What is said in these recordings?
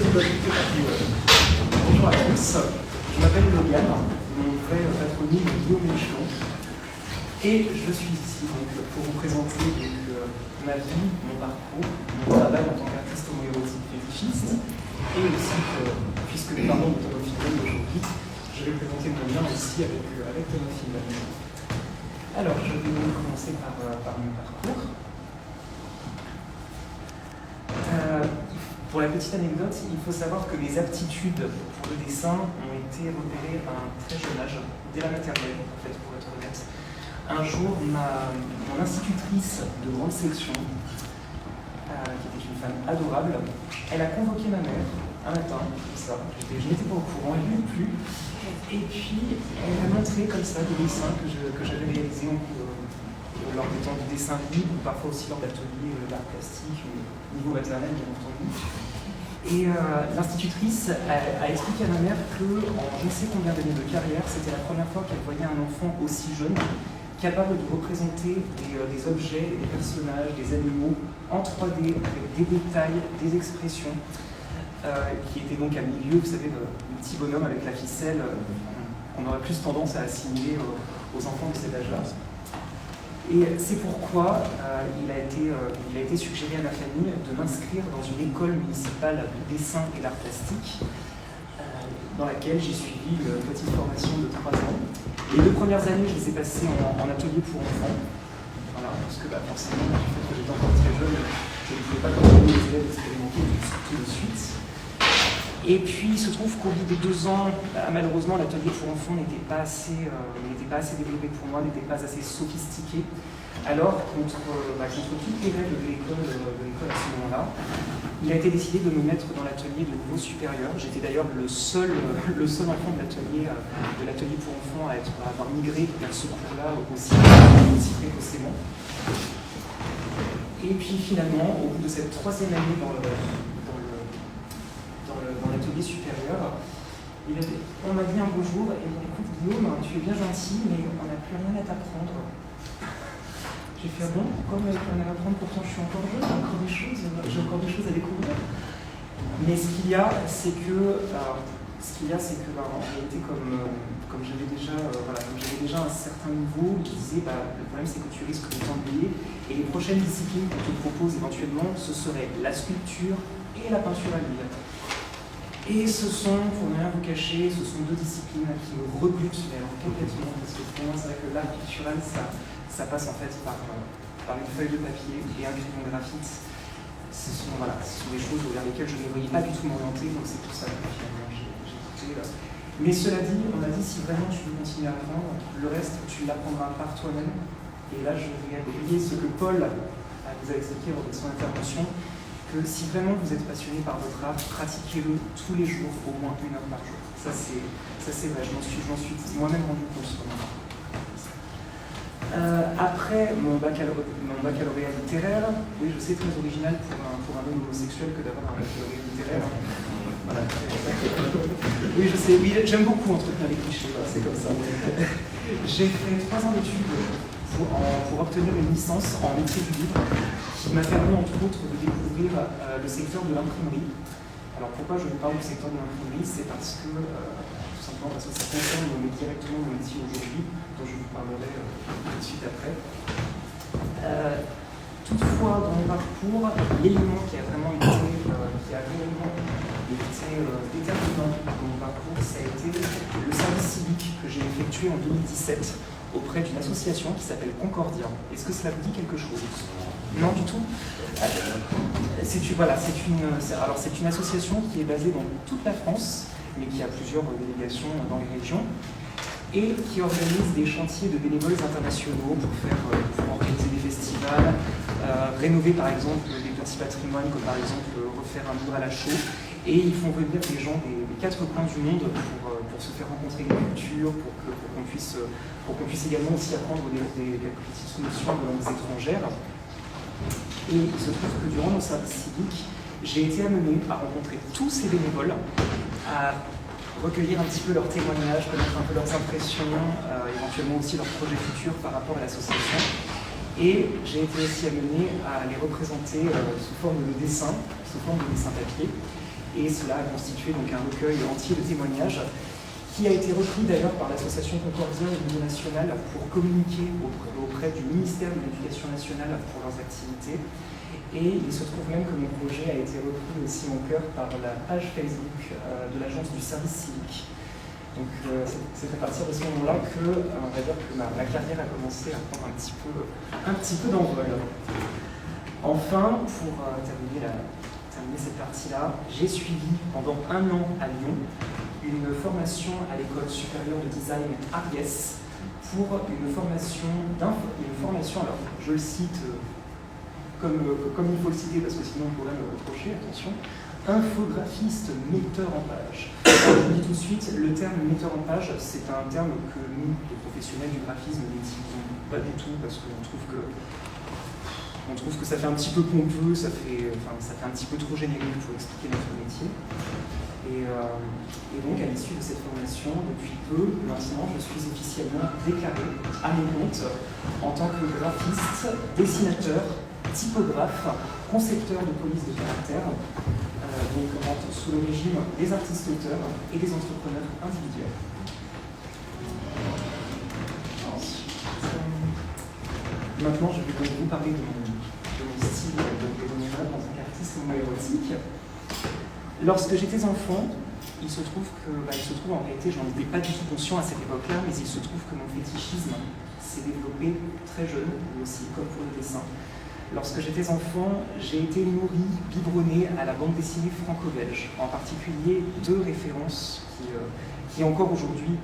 Bonjour à tous, je m'appelle Logan, mon vrai patronyme est Guillaume Méchon, et je suis ici pour vous présenter ma vie, mon parcours, mon travail en tant qu'artiste homo-érotique fétichiste, et aussi, puisque nous parlons de Théophile aujourd'hui, je vais présenter mon lien aussi avec Théophile. Alors, je vais commencer par mon parcours. Pour la petite anecdote, il faut savoir que mes aptitudes pour le dessin ont été repérées à un très jeune âge, dès la maternelle, en fait, pour être honnête. Un jour, mon institutrice de grande section, qui était une femme adorable, elle a convoqué ma mère un matin, comme ça. Je n'étais pas au courant, elle ne plus. Et puis, elle m'a montré comme ça des dessins que j'avais réalisés lors du temps du dessin libre, ou parfois aussi lors d'ateliers d'art plastique, au niveau maternel, bien entendu. Et l'institutrice a expliqué à ma mère qu'en je ne sais combien d'années de carrière, c'était la première fois qu'elle voyait un enfant aussi jeune, capable de représenter des objets, des personnages, des animaux en 3D, avec des détails, des expressions, qui étaient donc à milieu, vous savez, le petit bonhomme avec la ficelle, qu'on aurait plus tendance à assimiler aux enfants de cet âge-là. Et c'est pourquoi il a été suggéré à ma famille de m'inscrire dans une école municipale de dessin et d'art plastique, dans laquelle j'ai suivi une petite formation de 3 ans. Les 2 premières années, je les ai passées en atelier pour enfants, voilà, parce que forcément, du fait que j'étais encore très jeune, je ne pouvais pas continuer les élèves expérimenter tout de suite. Et puis, il se trouve qu'au bout de 2 ans, malheureusement, l'atelier pour enfants n'était pas assez développé pour moi, n'était pas assez sophistiqué. Alors, contre toutes les règles de l'école à ce moment-là, il a été décidé de me mettre dans l'atelier de niveau supérieur. J'étais d'ailleurs le seul enfant de l'atelier pour enfants à avoir migré vers ce cours-là aussi précocement. Et puis finalement, au bout de cette 3e année dans l'atelier supérieur, on m'a dit un beau jour, écoute Guillaume, tu es bien gentil, mais on n'a plus rien à t'apprendre. J'ai fait bon, pourquoi on n'a plus rien à apprendre, pourtant je suis encore jeune, j'ai encore des choses à découvrir. Mais ce qu'il y a, c'est que en réalité, comme j'avais déjà un certain niveau, je disais, le problème c'est que tu risques de t'ennuyer, et les prochaines disciplines qu'on te propose éventuellement, ce seraient la sculpture et la peinture à l'huile. Et ce sont, pour ne rien vous cacher, ce sont 2 disciplines qui me rebutent, mais alors complètement, parce que pour moi, c'est vrai que l'art pictural, ça passe en fait par une feuille de papier et un crayon graphite. Ce sont des choses vers lesquelles je ne voyais pas du tout m'orienter, donc c'est pour ça que finalement j'ai quitté. Mais cela dit, on m'a dit, si vraiment tu veux continuer à apprendre, le reste, tu l'apprendras par toi-même. Et là, je vais appuyer ce que Paul vous a expliqué lors de son intervention, que si vraiment vous êtes passionné par votre art, pratiquez-le tous les jours, au moins 1 heure par jour. Ça c'est vrai, je m'en suis moi-même rendu compte sur mon art. Après mon baccalauréat littéraire, oui je sais, très original pour un homme homosexuel que d'avoir un baccalauréat littéraire. Voilà. Oui je sais, oui, j'aime beaucoup entretenir les clichés, c'est comme ça. J'ai fait 3 ans d'études pour obtenir une licence en métier du livre, qui m'a permis entre autres de découvrir le secteur de l'imprimerie. Alors pourquoi je vous parle du secteur de l'imprimerie, c'est parce que tout simplement parce que ça concerne directement mon métier aujourd'hui, dont je vous parlerai tout de suite après. Toutefois, dans mon parcours, l'élément qui a vraiment été déterminant dans mon parcours, ça a été le service civique que j'ai effectué en 2017 auprès d'une association qui s'appelle Concordia. Est-ce que cela vous dit quelque chose? Non du tout. C'est une association qui est basée dans toute la France, mais qui a plusieurs délégations dans les régions, et qui organise des chantiers de bénévoles internationaux pour organiser des festivals, rénover par exemple des petits patrimoines, comme par exemple refaire un mur à la chaux, et ils font venir des gens des 4 coins du monde pour se faire rencontrer les cultures, pour qu'on puisse également aussi apprendre quelques petites notions de langues étrangères. Et il se trouve que durant mon service civique, j'ai été amené à rencontrer tous ces bénévoles, à recueillir un petit peu leurs témoignages, connaître un peu leurs impressions, éventuellement aussi leurs projets futurs par rapport à l'association. Et j'ai été aussi amené à les représenter sous forme de dessin papier. Et cela a constitué donc un recueil entier de témoignages qui a été repris d'ailleurs par l'association Concordia au niveau national pour communiquer auprès du ministère de l'Éducation nationale pour leurs activités. Et il se trouve même que mon projet a été repris aussi en cœur par la page Facebook de l'agence du service civique. Donc c'est à partir de ce moment-là que, on va dire que ma carrière a commencé à prendre un petit peu d'envol. Enfin, pour terminer cette partie-là, j'ai suivi pendant 1 an à Lyon une formation à l'école supérieure de design Ariès pour une formation, alors je le cite comme il faut le citer parce que sinon on pourrait me reprocher, attention, infographiste metteur en page. Alors, je vous dis tout de suite, le terme metteur en page, c'est un terme que nous, les professionnels du graphisme, n'utilisons pas du tout parce qu'on trouve que ça fait un petit peu pompeux, ça fait un petit peu trop générique pour expliquer notre métier. Et donc, à l'issue de cette formation, depuis peu, maintenant, je suis officiellement déclaré à mon compte en tant que graphiste, dessinateur, typographe, concepteur de police de caractère, donc sous le régime des artistes-auteurs et des entrepreneurs individuels. Maintenant, je vais donc vous parler de mon style et de mon œuvre en tant qu'artiste homo-érotique. Lorsque j'étais enfant, il se trouve en réalité, j'en étais pas du tout conscient à cette époque-là, mais il se trouve que mon fétichisme s'est développé très jeune, lui aussi, comme pour le dessin. Lorsque j'étais enfant, j'ai été nourri, biberonné à la bande dessinée franco-belge, en particulier 2 références qui encore aujourd'hui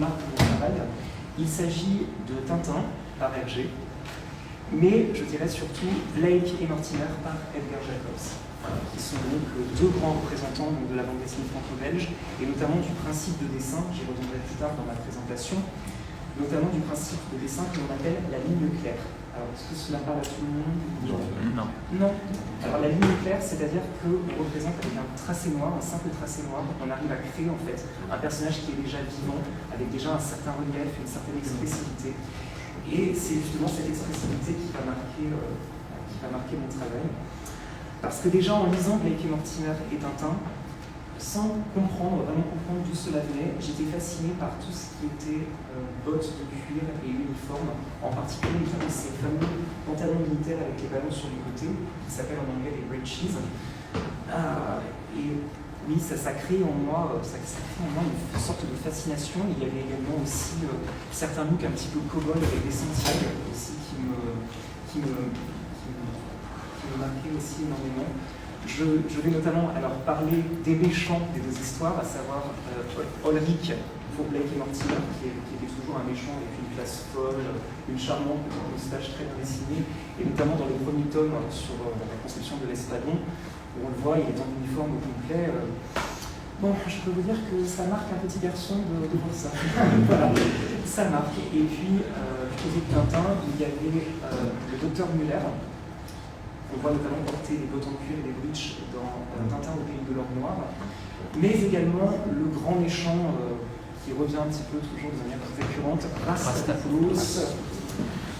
marquent mon travail. Il s'agit de Tintin par Hergé, mais je dirais surtout Blake et Mortimer par Edgar Jacobs, qui sont donc 2 grands représentants de la bande dessinée franco-belge, et notamment du principe de dessin, j'y reviendrai plus tard dans ma présentation, notamment du principe de dessin que l'on appelle la ligne claire. Alors, est-ce que cela parle à tout le monde? Non. Non. Alors, la ligne claire, c'est-à-dire qu'on représente avec un tracé noir, un simple tracé noir, on arrive à créer en fait un personnage qui est déjà vivant, avec déjà un certain relief, une certaine expressivité. Et c'est justement cette expressivité qui va marquer mon travail. Parce que déjà, en lisant Blake et Mortimer et Tintin, sans vraiment comprendre d'où cela venait, j'étais fasciné par tout ce qui était bottes de cuir et uniformes, en particulier ces fameux pantalons militaires avec les ballons sur les côtés, qui s'appellent en anglais les breeches. Et oui, ça crée en moi une sorte de fascination. Il y avait également aussi certains looks un petit peu cow-boy avec des Santiago aussi qui me marquaient aussi énormément. Je vais notamment parler des méchants des 2 histoires, à savoir Ulrich pour Blake et Mortimer, qui était toujours un méchant avec une classe folle, une charmante moustache très bien dessinée, et notamment dans le premier tome sur la conception de l'Espadon, où on le voit, il est en uniforme au complet. Bon, je peux vous dire que ça marque un petit garçon de voir ça. Voilà, ça marque. Et puis, du côté de Tintin, il y avait le docteur Muller. On voit notamment porter des bottes en cuir et des breeches dans Tintin au pays de l'or noir, mais également le grand méchant qui revient un petit peu toujours de manière récurrente,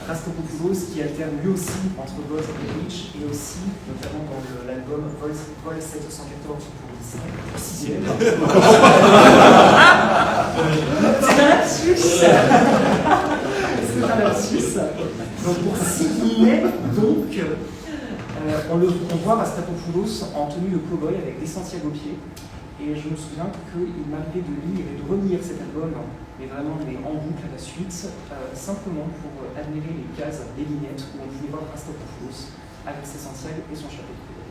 Rastapopoulos, qui alterne lui aussi entre bottes et breeches, et aussi notamment dans l'album Vol 714 pour Disney. C'est un lapsus. C'est un lapsus. Donc pour signer, on voit Rastapopoulos en tenue de cow-boy avec des Santiago pieds. Et je me souviens qu'il m'appelait de lire et de relire cet album, mais vraiment en boucle à la suite, simplement pour admirer les cases, les vignettes où on pouvait voir Rastapopoulos avec ses Santiago et son chapeau de cow-boy.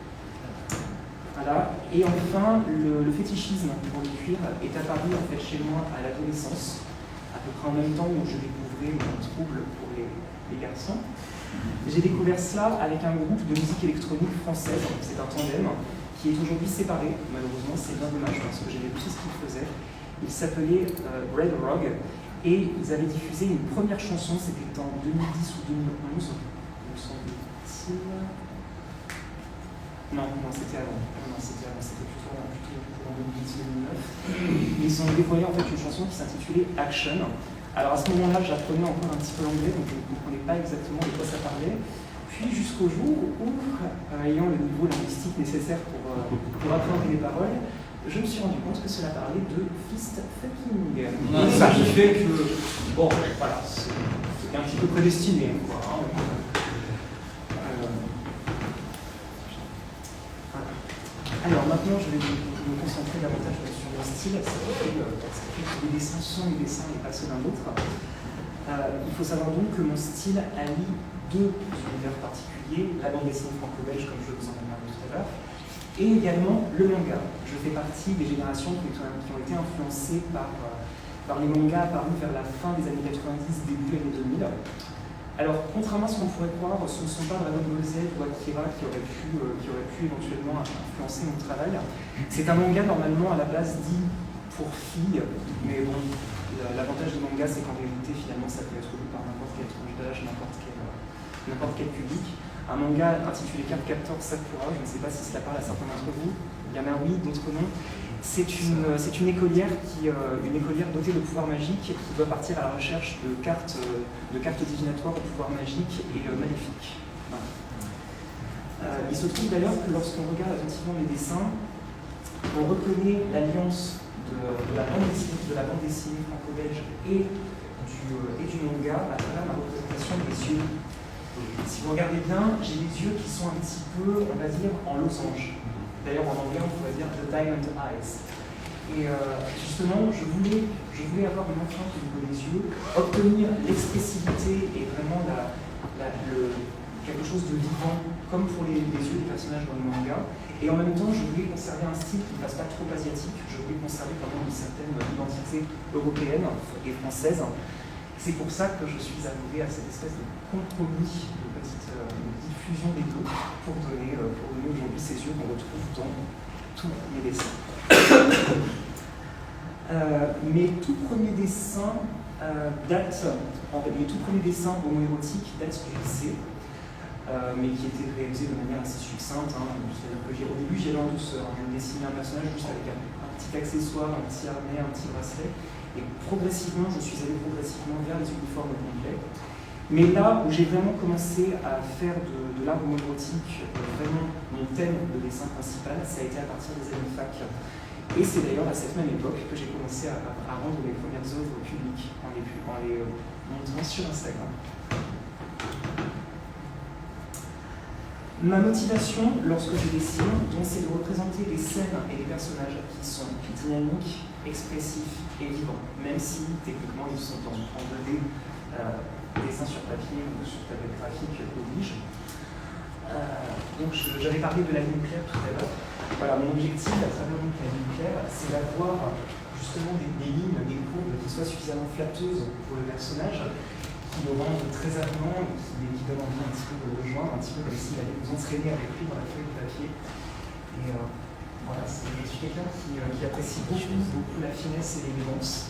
Voilà. Et enfin, le fétichisme pour le cuir est apparu en fait chez moi à l'adolescence, à peu près en même temps où je découvrais mon trouble pour les garçons. J'ai découvert cela avec un groupe de musique électronique française, c'est un tandem, qui est aujourd'hui séparé. Malheureusement, c'est bien dommage parce que j'aimais beaucoup ce qu'ils faisaient. Il s'appelait Red Rogue et ils avaient diffusé une première chanson, c'était en 2010 ou 2011, me semble-t-il. Non, c'était avant. C'était plutôt en 2010-2009. Ils ont déployé en fait une chanson qui s'intitulait Action. Alors à ce moment-là, j'apprenais encore un petit peu l'anglais, donc je ne comprenais pas exactement de quoi ça parlait. Puis jusqu'au jour où, ayant le niveau linguistique nécessaire pour appréhender les paroles, je me suis rendu compte que cela parlait de fist fucking. Ça qui fait que, bon, voilà, c'était un petit peu prédestiné, quoi. Hein. Voilà. Alors maintenant, je vais me concentrer davantage sur mon style, parce que les dessins sont les dessins et pas ceux d'un autre. Il faut savoir donc que mon style allie deux univers particuliers, la bande dessinée franco-belge, comme je vous en ai parlé tout à l'heure, et également le manga. Je fais partie des générations qui ont été influencées par les mangas apparus vers la fin des années 90, début des années 2000. Alors, contrairement à ce qu'on pourrait croire, ce ne sont pas Dragon Ball Z ou Akira qui auraient pu éventuellement influencer mon travail. C'est un manga normalement à la base dit pour filles, mais bon, l'avantage du manga, c'est qu'en réalité, finalement, ça peut être lu par n'importe quelle tranche d'âge, n'importe quel public. Un manga intitulé Cardcaptor Sakura, je ne sais pas si cela parle à certains d'entre vous, il y en a oui, d'autres non. C'est une écolière dotée de pouvoirs magiques qui doit partir à la recherche de cartes divinatoires au pouvoir magique et maléfiques. Voilà. Il se trouve d'ailleurs que lorsqu'on regarde attentivement les dessins, on reconnaît l'alliance de la bande dessinée franco-belge et du manga à travers la représentation des yeux. Si vous regardez bien, j'ai des yeux qui sont un petit peu, on va dire, en losange. D'ailleurs, en anglais, on pourrait dire the diamond eyes. Et justement, je voulais avoir une empreinte au niveau des yeux, obtenir l'expressivité et vraiment quelque chose de vivant, comme pour les yeux des personnages dans le manga. Et en même temps, je voulais conserver un style qui ne fasse pas trop asiatique. Je voulais conserver quand même une certaine identité européenne et française. C'est pour ça que je suis arrivé à cette espèce de compromis, de petite fusion des deux, pour donner aujourd'hui ces yeux qu'on retrouve dans tous mes dessins. Mes tout premiers dessins homo-érotiques datent du lycée, mais qui étaient réalisés de manière assez succincte. C'est-à-dire que au début, j'y allais en douceur. Je dessinais un personnage juste avec un petit accessoire, un petit harnais, un petit bracelet. Et progressivement, je suis allé vers les uniformes complets. Mais là où j'ai vraiment commencé à faire de l'art homo-érotique vraiment mon thème de dessin principal, ça a été à partir des années fac. Et c'est d'ailleurs à cette même époque que j'ai commencé à rendre mes premières œuvres au public en les montrant sur Instagram. Ma motivation lorsque je dessine, c'est de représenter des scènes et des personnages qui sont dynamiques, expressifs et vivants, même si techniquement ils sont en 2D, dessin sur papier ou sur tablette graphique oblige. Donc j'avais parlé de la ligne claire tout à l'heure. Voilà, mon objectif à travers la ligne claire, c'est d'avoir justement des lignes, des courbes qui soient suffisamment flatteuses pour le personnage, qui le rendent très avenant et qui donnent envie un petit peu de le rejoindre, un petit peu comme s'il allait vous entraîner avec lui dans la feuille de papier. Et voilà, je suis quelqu'un qui apprécie beaucoup la finesse et l'élégance.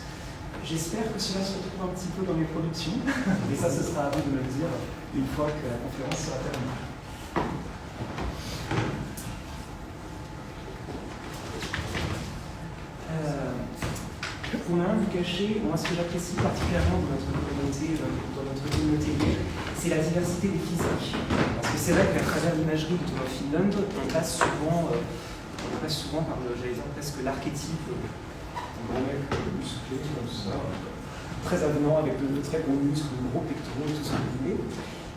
J'espère que cela se retrouve un petit peu dans mes productions, mais ça, ce sera à vous de me le dire une fois que la conférence sera terminée. Pour ne rien vous cacher, moi, ce que j'apprécie particulièrement dans notre communauté gay, c'est la diversité des physiques. Parce que c'est vrai qu'à travers l'imagerie de Tom of Finland, on passe souvent par, j'allais dire, presque l'archétype d'un gros mec musclé comme ça, très avenant, avec de très gros muscles, de gros pectoraux, tout ce que vous voulez.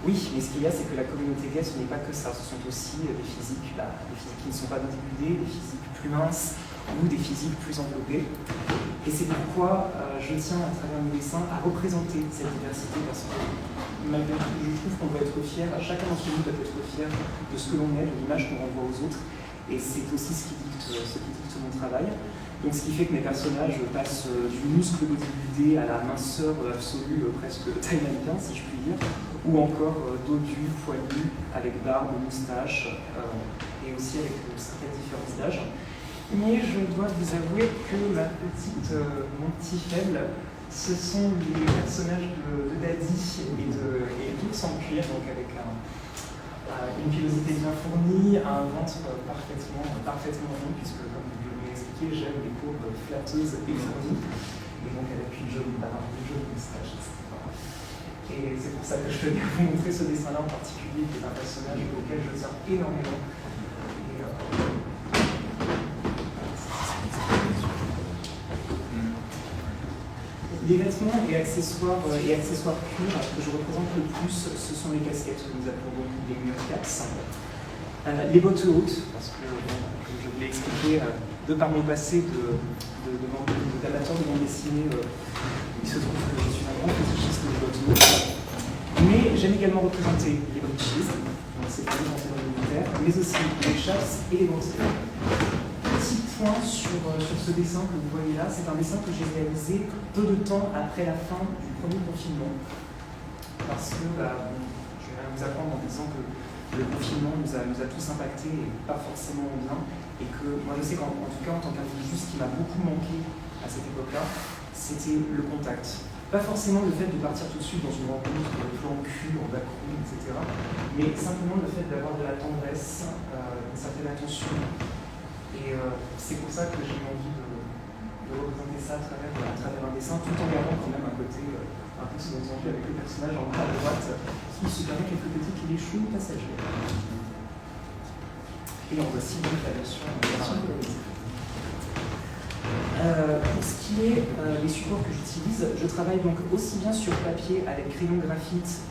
Oui, mais ce qu'il y a, c'est que la communauté gay, ce n'est pas que ça, ce sont aussi des physiques qui ne sont pas bodybuildées, des physiques plus minces, ou des physiques plus enveloppées. Et c'est pourquoi je tiens à travers mes dessins à représenter cette diversité, parce que malgré tout, je trouve qu'on doit être fier, chacun d'entre nous doit être fier de ce que l'on est, de l'image qu'on renvoie aux autres, et c'est aussi ce qui dicte mon travail. Donc ce qui fait que mes personnages passent du muscle bodybuildé à la minceur absolue, presque taille mannequin, si je puis dire, ou encore dodu, poilu, avec barbe, moustache, et aussi avec certaines différences d'âge. Mais je dois vous avouer que mon petit faible, ce sont les personnages de Daddy et d'ours en cuir, donc avec une pilosité bien fournie, un ventre parfaitement rond, puisque comme je vous l'ai expliqué, j'aime les courbes flatteuses et fournies, et donc avec une jolie barbe, une jolie moustache, etc. Et c'est pour ça que je tenais à vous montrer ce dessin-là en particulier, qui est un personnage auquel je tiens énormément. Les vêtements et accessoires cuir que je représente le plus, ce sont les casquettes que nous appelons donc les murecaps. Les bottes hautes, parce que, comme je vous l'ai expliqué, de par mon passé d'amateur de bande dessinée, il se trouve que je suis un grand fétichiste des bottes hautes. Mais j'aime également représenter les bottes cheese, donc c'est pour les entraîneurs militaires, mais aussi les chasses et les banquiers. Petit point sur ce dessin que vous voyez là, c'est un dessin que j'ai réalisé peu de temps après la fin du premier confinement. Parce que, je vais rien vous apprendre en disant que le confinement nous a tous impactés et pas forcément bien. Et que moi je sais qu'en tout cas en tant qu'individu, ce qui m'a beaucoup manqué à cette époque-là, c'était le contact. Pas forcément le fait de partir tout de suite dans une rencontre en cul, en backroom, etc. Mais simplement le fait d'avoir de la tendresse, une certaine attention. Et c'est pour ça que j'ai eu envie de représenter ça à travers un dessin, tout en gardant quand même un côté un peu sous-entendu avec le personnage en bas à droite qui se permet quelques petits cléchous passagers. Et en voici donc la version colorisée. Pour ce qui est des supports que j'utilise, je travaille donc aussi bien sur papier avec crayon graphite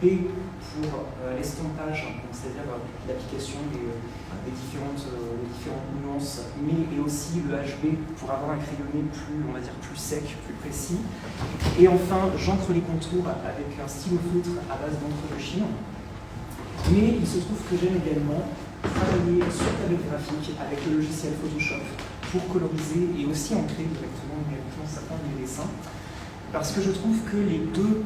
B pour l'estompage, c'est-à-dire l'application des différentes nuances, mais et aussi le HB pour avoir un crayonné plus, on va dire, plus sec, plus précis. Et enfin, j'encre les contours avec un stylo feutre à base d'encre de Chine. Mais il se trouve que j'aime également travailler sur tablette graphique avec le logiciel Photoshop pour coloriser et aussi ancrer directement certains de mes dessins. Parce que je trouve que les deux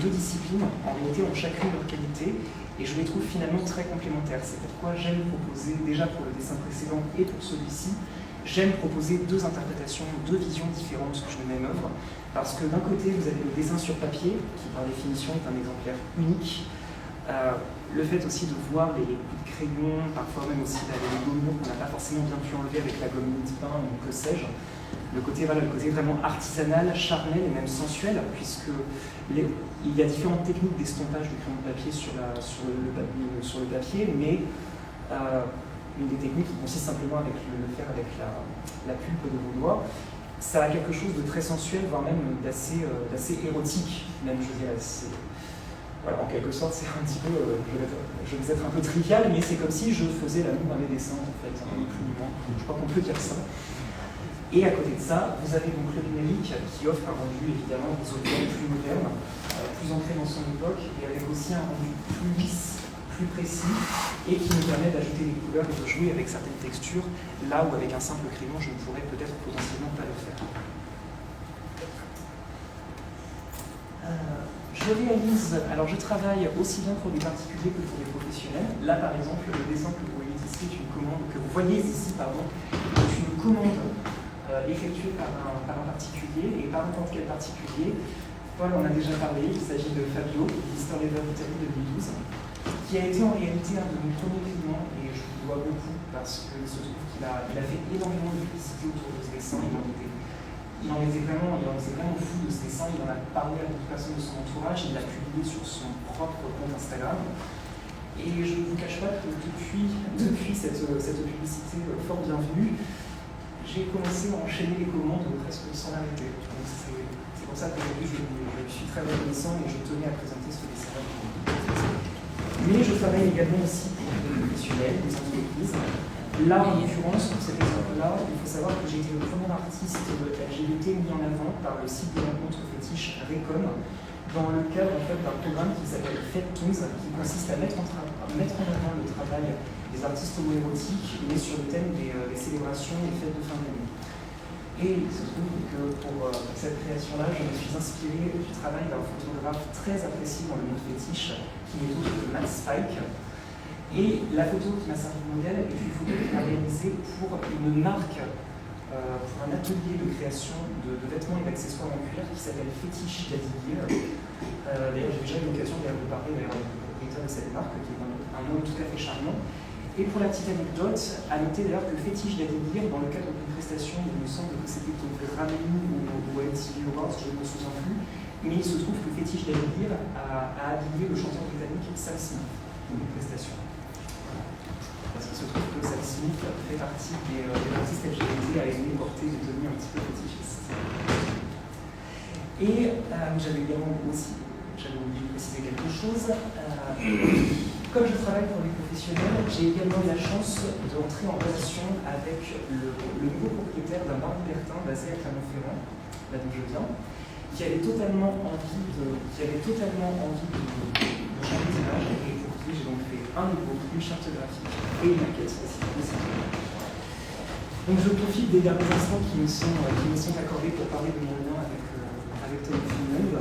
disciplines, en réalité, ont chacune leur qualité et je les trouve finalement très complémentaires. C'est pourquoi j'aime proposer, déjà pour le dessin précédent et pour celui-ci, j'aime proposer deux interprétations, deux visions différentes d'une même œuvre. Parce que d'un côté, vous avez le dessin sur papier, qui par définition est un exemplaire unique. Le fait aussi de voir les coups de crayon, parfois même aussi les gommures qu'on n'a pas forcément bien pu enlever avec la gomme de pain ou que sais-je. Le côté vraiment artisanal, charnel et même sensuel, puisque il y a différentes techniques d'estompage du crayon de papier sur le papier, mais une des techniques qui consiste simplement à le faire avec la pulpe de vos doigts, ça a quelque chose de très sensuel, voire même d'assez érotique, même je dirais. Voilà, en quelque sorte, c'est un petit peu, je vais être un peu trivial, mais c'est comme si je faisais l'amour à mes dessins, en fait, ni plus ni moins. Je crois qu'on peut dire ça. Et à côté de ça, vous avez donc le numérique qui offre un rendu évidemment visuel plus moderne, plus ancré dans son époque, et avec aussi un rendu plus lisse, plus précis, et qui nous permet d'ajouter des couleurs et de jouer avec certaines textures, là où avec un simple crayon, je ne pourrais peut-être potentiellement pas le faire. Je travaille aussi bien pour des particuliers que pour des professionnels. Là, par exemple, le dessin que vous voyez ici est une commande, est une commande effectuée par un particulier, et par n'importe quel particulier. Paul en a déjà parlé, il s'agit de Fabio, Mister Leather d'Italie 2012, qui a été en réalité un de mes premiers clients, et je vous dois beaucoup, parce qu'il se trouve qu'il a fait énormément de publicité autour de ce dessin. Il en était vraiment fou de ce dessin, il en a parlé à d'autres personnes de son entourage, il l'a publié sur son propre compte Instagram. Et je ne vous cache pas que depuis cette publicité fort bienvenue, j'ai commencé à enchaîner les commandes presque sans l'arrêter. Donc c'est pour ça qu'aujourd'hui je suis très reconnaissant et je tenais à présenter ce dessin-là. Mais je travaille également aussi pour des professionnels, des entreprises. Là, en l'occurrence, pour cet exemple-là, il faut savoir que j'ai été le premier artiste LGBT mis en avant par le site de rencontre fétiche Recon, dans le cadre d'un programme qui s'appelle Fête-Toons, qui consiste à mettre en avant le travail des artistes homo-érotiques, mais sur le thème des célébrations et fêtes de fin d'année. Et il se trouve que pour cette création-là, je me suis inspiré du travail d'un photographe très apprécié dans le monde fétiche, qui est autre que Matt Spike. Et la photo qui m'a servi de modèle est une photo qu'il a réalisée pour une marque, pour un atelier de création de vêtements et d'accessoires en cuir qui s'appelle Fétiche Daddy Gear. D'ailleurs, j'ai déjà eu l'occasion de parler avec le propriétaire de cette marque, qui est un homme tout à fait charmant. Et pour la petite anecdote, à noter d'ailleurs que Fétiche Daddy Gear, dans le cadre d'une prestation, il me semble que c'était au Grammy ou au MTV Awards, je ne me souviens plus, mais il se trouve que Fétiche d'Alibir a habillé le chanteur britannique Sam Smith pour une prestation. Voilà. Parce qu'il se trouve que Sam Smith fait partie des artistes LGBT à aimer porter des tenues un petit peu fétichistes. Et j'avais également aussi, j'avais oublié de préciser quelque chose. Comme je travaille pour les professionnels, j'ai également eu la chance d'entrer en relation avec le nouveau propriétaire d'un bar libertin basé à Clermont-Ferrand, là d'où je viens, qui avait totalement envie de changer d'image et pour qui j'ai donc fait un logo, une charte graphique et une maquette spécifique. Donc je profite des derniers instants qui me sont accordés pour parler de mon lien avec Tom of Finland.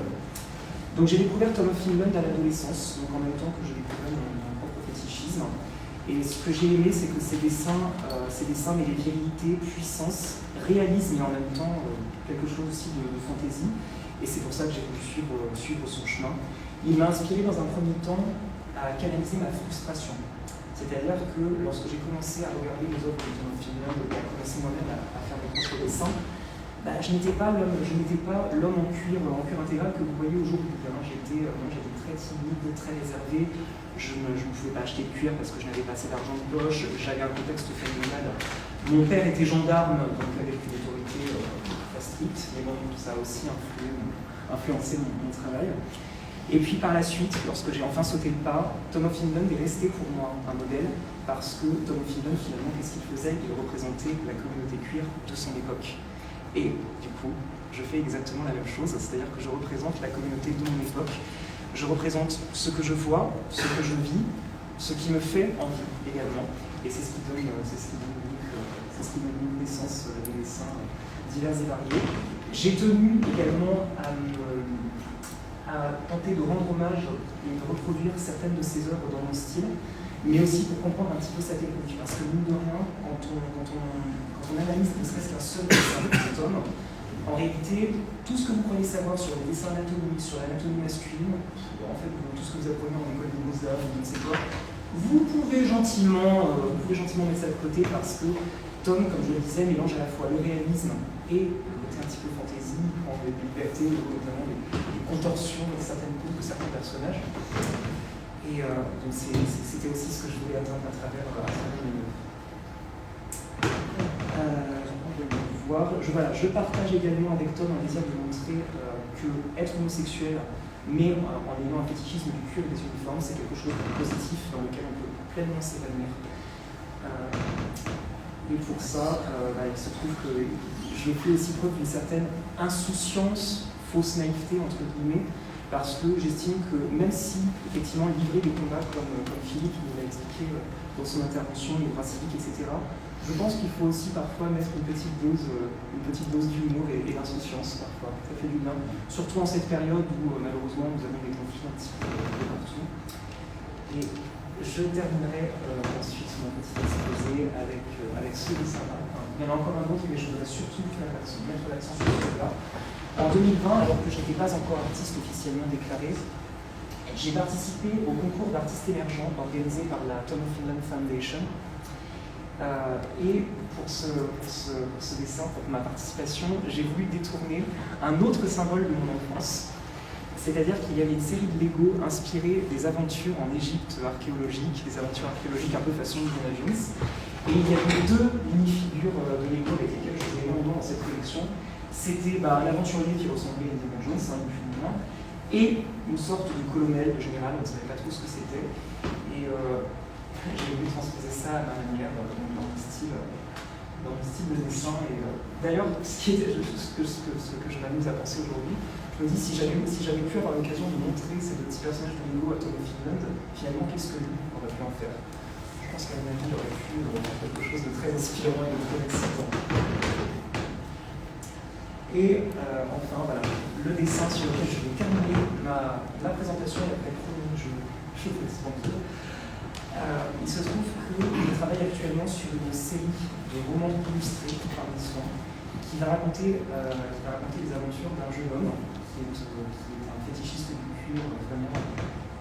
Donc j'ai découvert Tom of Finland à l'adolescence, donc en même temps que je découvrais mon propre fétichisme. Et ce que j'ai aimé, c'est que ces dessins mêlaient virilité, puissance, réalisme et en même temps quelque chose aussi de fantaisie. Et c'est pour ça que j'ai voulu suivre son chemin. Il m'a inspiré dans un premier temps à canaliser ma frustration. C'est-à-dire que lorsque j'ai commencé à regarder les œuvres de Tom of Finland et à commencer moi-même à faire mes propres dessins, je n'étais pas l'homme en cuir intégral que vous voyez aujourd'hui. J'étais très timide, très réservé. Je ne pouvais pas acheter de cuir parce que je n'avais pas assez d'argent de poche. J'avais un contexte familial. Mon père était gendarme, donc avec une autorité très stricte, mais bon, ça a aussi influencé mon travail. Et puis par la suite, lorsque j'ai enfin sauté le pas, Tom of Finland est resté pour moi un modèle, parce que Tom of Finland, finalement, qu'est-ce qu'il faisait? Il représentait la communauté cuir de son époque. Et du coup, je fais exactement la même chose, c'est-à-dire que je représente la communauté de mon époque. Je représente ce que je vois, ce que je vis, ce qui me fait envie également. Et c'est ce qui donne naissance à des dessins divers et variés. J'ai tenu également à tenter de rendre hommage et de reproduire certaines de ses œuvres dans mon style, mais aussi pour comprendre un petit peu sa technique. Parce que mine de rien, quand on analyse ne serait-ce qu'un seul dessin de cet homme, en réalité, tout ce que vous croyez savoir sur les dessins anatomiques, sur l'anatomie masculine, en fait, tout ce que vous apprenez en école de beaux-arts, je ne sais quoi, vous pouvez gentiment mettre ça de côté parce que Tom, comme je le disais, mélange à la fois le réalisme et le côté un petit peu fantaisie, il prend des libertés, notamment les contorsions de certaines poses de certains personnages. Et donc c'était aussi ce que je voulais atteindre à travers mes je partage également avec Tom un désir de montrer que être homosexuel, mais en ayant un fétichisme du cuir et des uniformes, c'est quelque chose de positif dans lequel on peut pleinement s'épanouir. Et pour ça, il se trouve que je fais aussi preuve d'une certaine insouciance, fausse naïveté, entre guillemets, parce que j'estime que même si, effectivement, livrer des combats comme Philippe nous l'a expliqué dans son intervention, les droits civiques, etc., je pense qu'il faut aussi parfois mettre une petite dose d'humour et d'insouciance, parfois. Ça fait du bien, surtout en cette période où, malheureusement, nous avons des conflits un petit peu partout. Et je terminerai ensuite mon petit exposé avec ce dessin-là. Il y en a encore un autre, mais je voudrais surtout mettre l'accent sur celui-là. En 2020, alors que je n'étais pas encore artiste officiellement déclaré, j'ai participé au concours d'artistes émergents organisé par la Tom of Finland Foundation. Et pour ce dessin, pour ma participation, j'ai voulu détourner un autre symbole de mon enfance. C'est-à-dire qu'il y avait une série de Lego inspirés des aventures en Égypte archéologique, des aventures archéologiques un peu façon Indiana Jones. Et il y avait deux mini-figures de Lego avec lesquelles je faisais longtemps dans cette collection. C'était un aventurier qui ressemblait à Indiana Jones, ni plus ni moins, et une sorte de colonel, de général, on ne savait pas trop ce que c'était. Et j'ai voulu transposer ça à ma manière, dans le style de dessin. Et d'ailleurs, ce que je m'amuse à penser aujourd'hui, je me dis, si j'avais pu avoir l'occasion de montrer ces deux petits personnages de Lego à Tom of Finland, finalement, qu'est-ce que lui aurait pu en faire? Je pense qu'à mon avis, il aurait pu faire quelque chose de très inspirant et de très excitant. Et enfin, voilà, le dessin sur lequel je vais terminer ma présentation, et après, je fais ce bon tour. Il se trouve que je travaille actuellement sur une série de romans illustrés par l'histoire qui va raconter les aventures d'un jeune homme qui est un fétichiste du cuir, vraiment,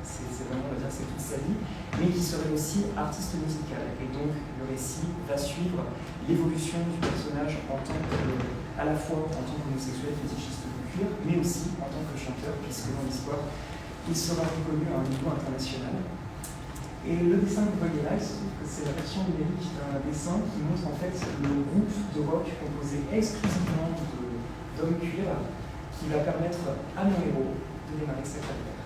c'est vraiment, on va dire, c'est toute sa vie, mais qui serait aussi artiste musical. Et donc, le récit va suivre l'évolution du personnage à la fois en tant qu'homosexuel fétichiste du cuir, mais aussi en tant que chanteur, puisque dans l'histoire, il sera reconnu à un niveau international. Et le dessin que vous voyez là, c'est la version numérique d'un dessin qui montre en fait le groupe de rock composé exclusivement d'hommes cuir qui va permettre à mon héros de démarrer sa carrière.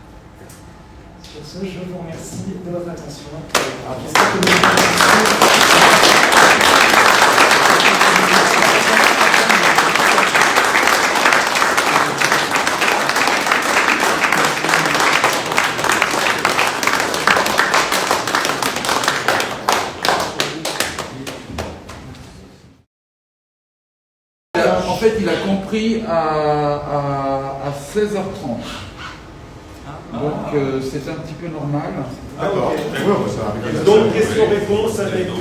Sur ce, je vous remercie de votre attention. En fait, il a compris à 16h30. Donc, c'est un petit peu normal. D'accord. Donc, question-réponse avec la tout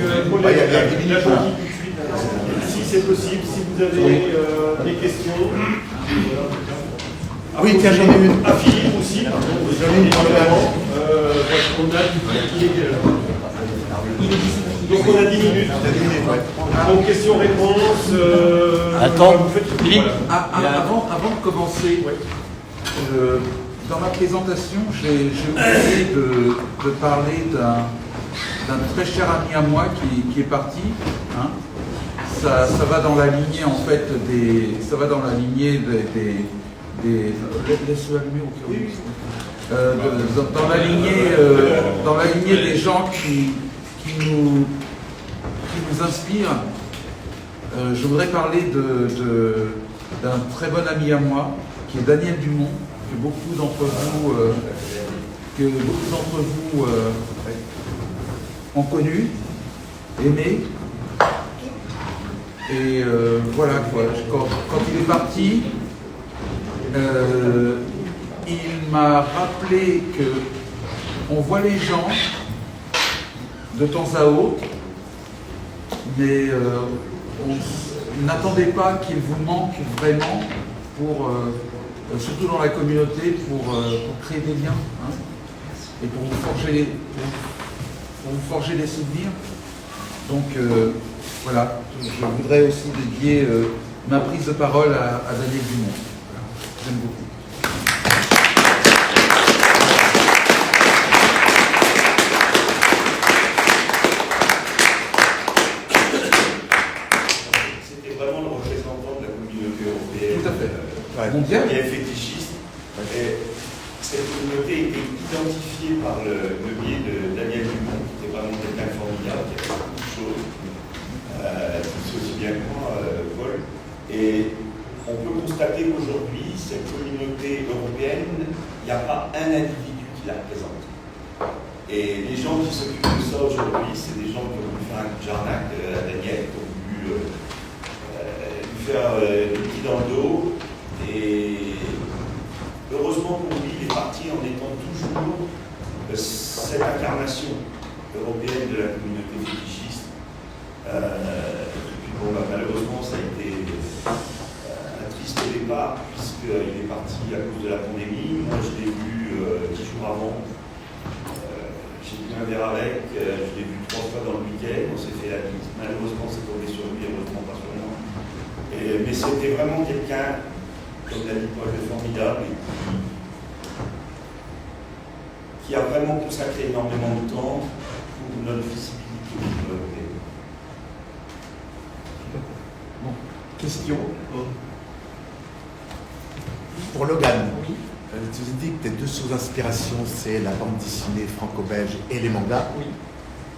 de suite. Si c'est possible, si vous avez des questions. Ah oui, tiens, j'en ai une. À Philippe aussi, pardon. J'en ai une premièrement. Donc on a 10 minutes. Donc question-réponse. Attends, Philippe. Avant de commencer, dans ma présentation, j'ai oublié de parler d'un très cher ami à moi qui est parti. Hein. Ça va dans la lignée en fait ça va dans la lignée laisse-le allumer au cas où. Dans la lignée des gens qui nous inspirent. Je voudrais parler d'un très bon ami à moi, qui est Daniel Dumont, que beaucoup d'entre vous ont connu, aimé. Et voilà, quand il est parti, il m'a rappelé qu'on voit les gens de temps à autre, mais n'attendez pas qu'il vous manque vraiment surtout dans la communauté, pour créer des liens hein, et pour vous forger des souvenirs. Donc voilà, je voudrais aussi dédier ma prise de parole à Daniel Dumont. Voilà. J'aime beaucoup. Mondial. Et fétichiste. Et cette communauté était identifiée par le biais de Daniel Dumont, qui était vraiment quelqu'un de formidable, qui a fait beaucoup de choses, qui sait aussi bien que moi, Paul. Et on peut constater qu'aujourd'hui, cette communauté européenne, il n'y a pas un individu qui la représente. Et les gens qui s'occupent de ça aujourd'hui, c'est des gens qui ont voulu faire un coup de jarnac à Daniel, qui ont voulu lui faire des petits dans le dos. Et heureusement pour lui, il est parti en étant toujours cette incarnation européenne de la communauté fétichiste. Bon, malheureusement, ça a été un triste départ, puisqu'il est parti à cause de la pandémie. Moi, je l'ai vu 10 jours avant. J'ai bu un verre avec, je l'ai vu 3 fois dans le week-end, on s'est fait la bise. Malheureusement, c'est tombé sur lui, heureusement pas sur moi. Mais c'était vraiment quelqu'un, comme l'a dit Paul, formidable, et qui a vraiment consacré énormément de temps pour notre visibilité européenne. Bon, question pour Logan. Oui. Tu as dit que tes deux sources d'inspiration, c'est la bande dessinée franco-belge et les mangas. Oui.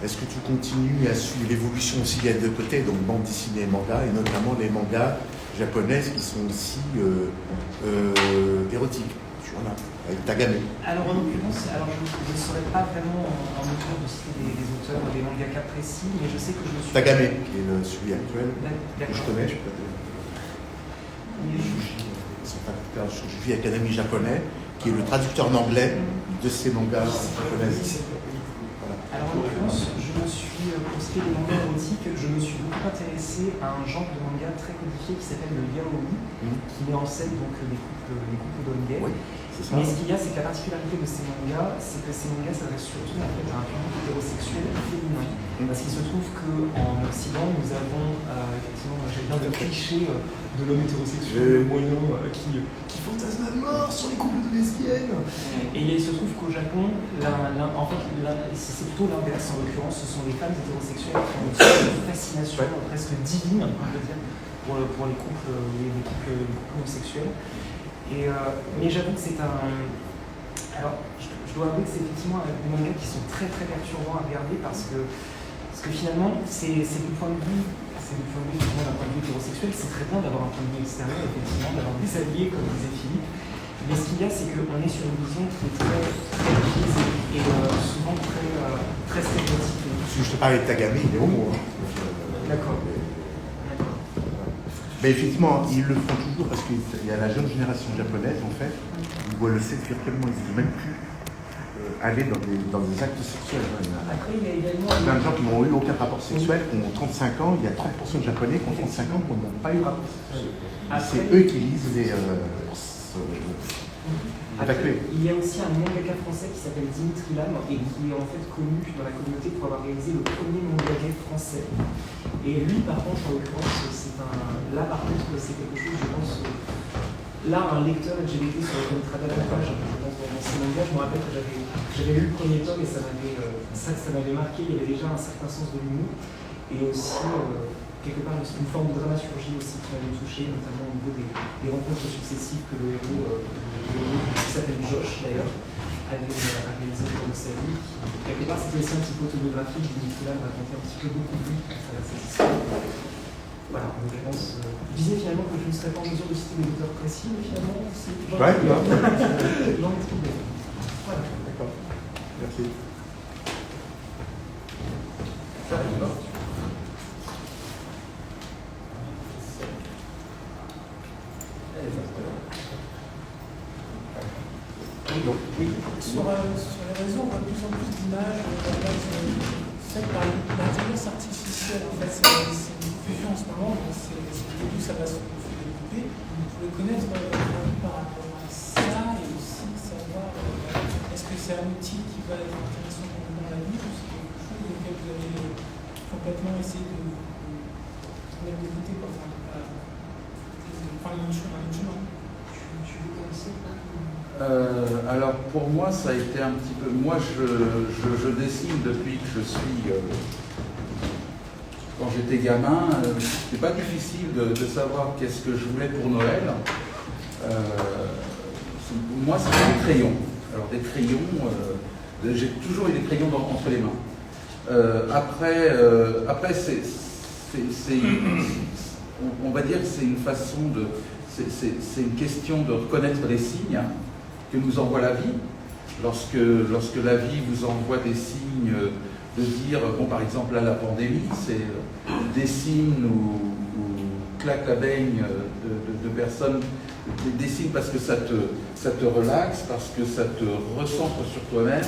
Est-ce que tu continues à suivre l'évolution aussi des deux côtés, donc bande dessinée et manga, et notamment les mangas japonaises qui sont aussi érotiques? Voilà, avec Tagame. Alors en l'occurrence, je ne saurais pas vraiment en mesure de citer des auteurs ou des mangaka précis, mais je sais que je me suis... Tagame, qui est celui actuel, que je connais, je peux te... Juji Academy japonais, qui est le traducteur en anglais de ces mangas japonaises. Voilà. Alors en l'occurrence, pour ce qui est des mangas érotiques, je me suis beaucoup intéressé à un genre de manga très codifié qui s'appelle le yaoi, qui met en scène donc les couples d'hommes gays. Oui, c'est ça. Mais ce qu'il y a, c'est que la particularité de ces mangas, c'est que ces mangas s'adressent surtout en fait, à un public hétérosexuel féminin. Parce qu'il se trouve qu'en Occident, nous avons effectivement, j'ai bien de clichés de l'homme hétérosexuel moyen qui fantasme à mort sur les couples de lesbiennes. Et il se trouve qu'au Japon, en fait, c'est plutôt l'inverse. En l'occurrence, ce sont les femmes hétérosexuelles qui ont une fascination presque divine, on peut dire, pour les couples homosexuels. Mais j'avoue que c'est un... Alors, je dois avouer que c'est effectivement des mangas qui sont très très perturbants à regarder parce que finalement, c'est du point de vue, d'un point de vue hétérosexuel, c'est très bien d'avoir un point de vue extérieur, effectivement, d'avoir des alliés, comme disait Philippe. Mais ce qu'il y a, c'est qu'on est sur une vision qui est très rigide et souvent très stéréotypée. Si je te parlais de Tagame, il est homo. D'accord. Mais effectivement, ils le font toujours parce qu'il y a la jeune génération japonaise, en fait, où elle le sait virtuellement, ils ne disent même plus aller dans des actes sexuels. Après, il y a également... Il y a plein de gens qui n'ont eu aucun rapport sexuel, qui ont 35 ans, il y a 30% de Japonais qui ont 35 ans qui n'ont pas eu rapport sexuel. C'est eux qui lisent les... Après, il y a aussi un mangaka français qui s'appelle Dimitri Lam et qui est en fait connu dans la communauté pour avoir réalisé le premier mangaka français. Et lui, par contre, en l'occurrence, là, par contre, c'est quelque chose, je pense... Là, un lecteur LGBT se reconnaîtra davantage, je pense, dans ces mangas. Je me rappelle que j'avais lu le premier tome et ça m'avait marqué. Il y avait déjà un certain sens de l'humour et aussi, quelque part, une forme de dramaturgie aussi qui m'avait touché, notamment au niveau des rencontres successives que le héros, qui s'appelle Josh d'ailleurs, avait réalisé dans sa vie. Quelque part, c'était aussi un petit peu autobiographique. Dimitri Lam racontait un petit peu beaucoup de lui à travers cette histoire. Voilà, donc je pense. Je disais finalement que je ne serais pas en mesure de citer des auteurs précis, mais finalement, c'est. Ouais, non. J'en ai trouvé. Voilà. D'accord. Merci. Ça va. Oui. Sur les réseaux, on voit de plus en plus d'images faites par l'intelligence artificielle. En fait, c'est une fusion en ce moment, donc au début ça va se développer. Vous pouvez connaître par rapport à ça et aussi savoir est-ce que c'est un outil qui va être intéressant dans la vie ou c'est quelque chose auquel vous allez complètement essayer de mettre de côté, enfin, un chemin. Tu veux commencer alors pour moi ça a été un petit peu... Moi je dessine depuis que je suis... quand j'étais gamin, c'était pas difficile de savoir qu'est-ce que je voulais pour Noël. Moi c'était des crayons. Alors des crayons, j'ai toujours eu des crayons entre les mains. Après on va dire que c'est une façon de... C'est une question de reconnaître les signes que nous envoie la vie. Lorsque la vie vous envoie des signes de dire, bon par exemple là la pandémie, c'est des signes ou claque la baigne de personnes, des signes parce que ça te relaxe, parce que ça te recentre sur toi-même,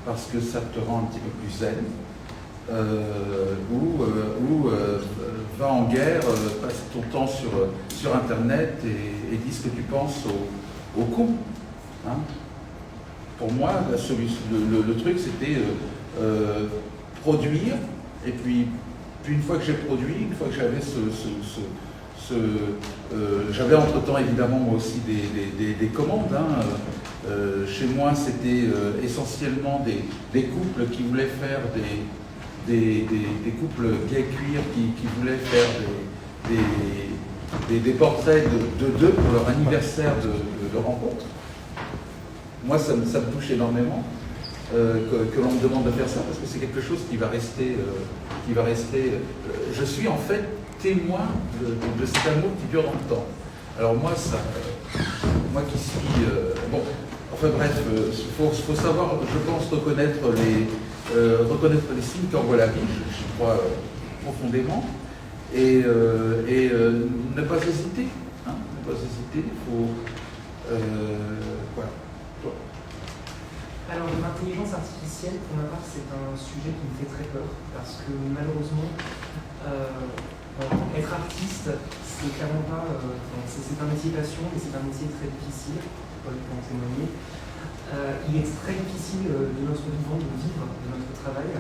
parce que ça te rend un petit peu plus zen, ou va en guerre, passe ton temps sur Internet et dis ce que tu penses au con. Hein. Pour moi, le truc c'était produire, et puis une fois que j'ai produit, une fois que j'avais j'avais entre-temps évidemment moi aussi des commandes. Hein. Chez moi c'était essentiellement des couples qui voulaient faire des couples gay queer qui voulaient faire des portraits de deux pour leur anniversaire de rencontre. Moi, ça me touche énormément que l'on me demande de faire ça, parce que c'est quelque chose qui va rester. Je suis en fait témoin de cet amour qui dure dans le temps. Alors moi qui suis... bon, enfin bref, il faut savoir, je pense, reconnaître les signes qu'envoie la vie, je crois profondément, et ne pas hésiter. Hein, ne pas hésiter, il faut... voilà. Alors, l'intelligence artificielle, pour ma part, c'est un sujet qui me fait très peur, parce que malheureusement, être artiste, c'est clairement pas... c'est un métier passion, et c'est un métier très difficile, Paul peut en témoigner. Il est très difficile de notre vivant de vivre de notre travail,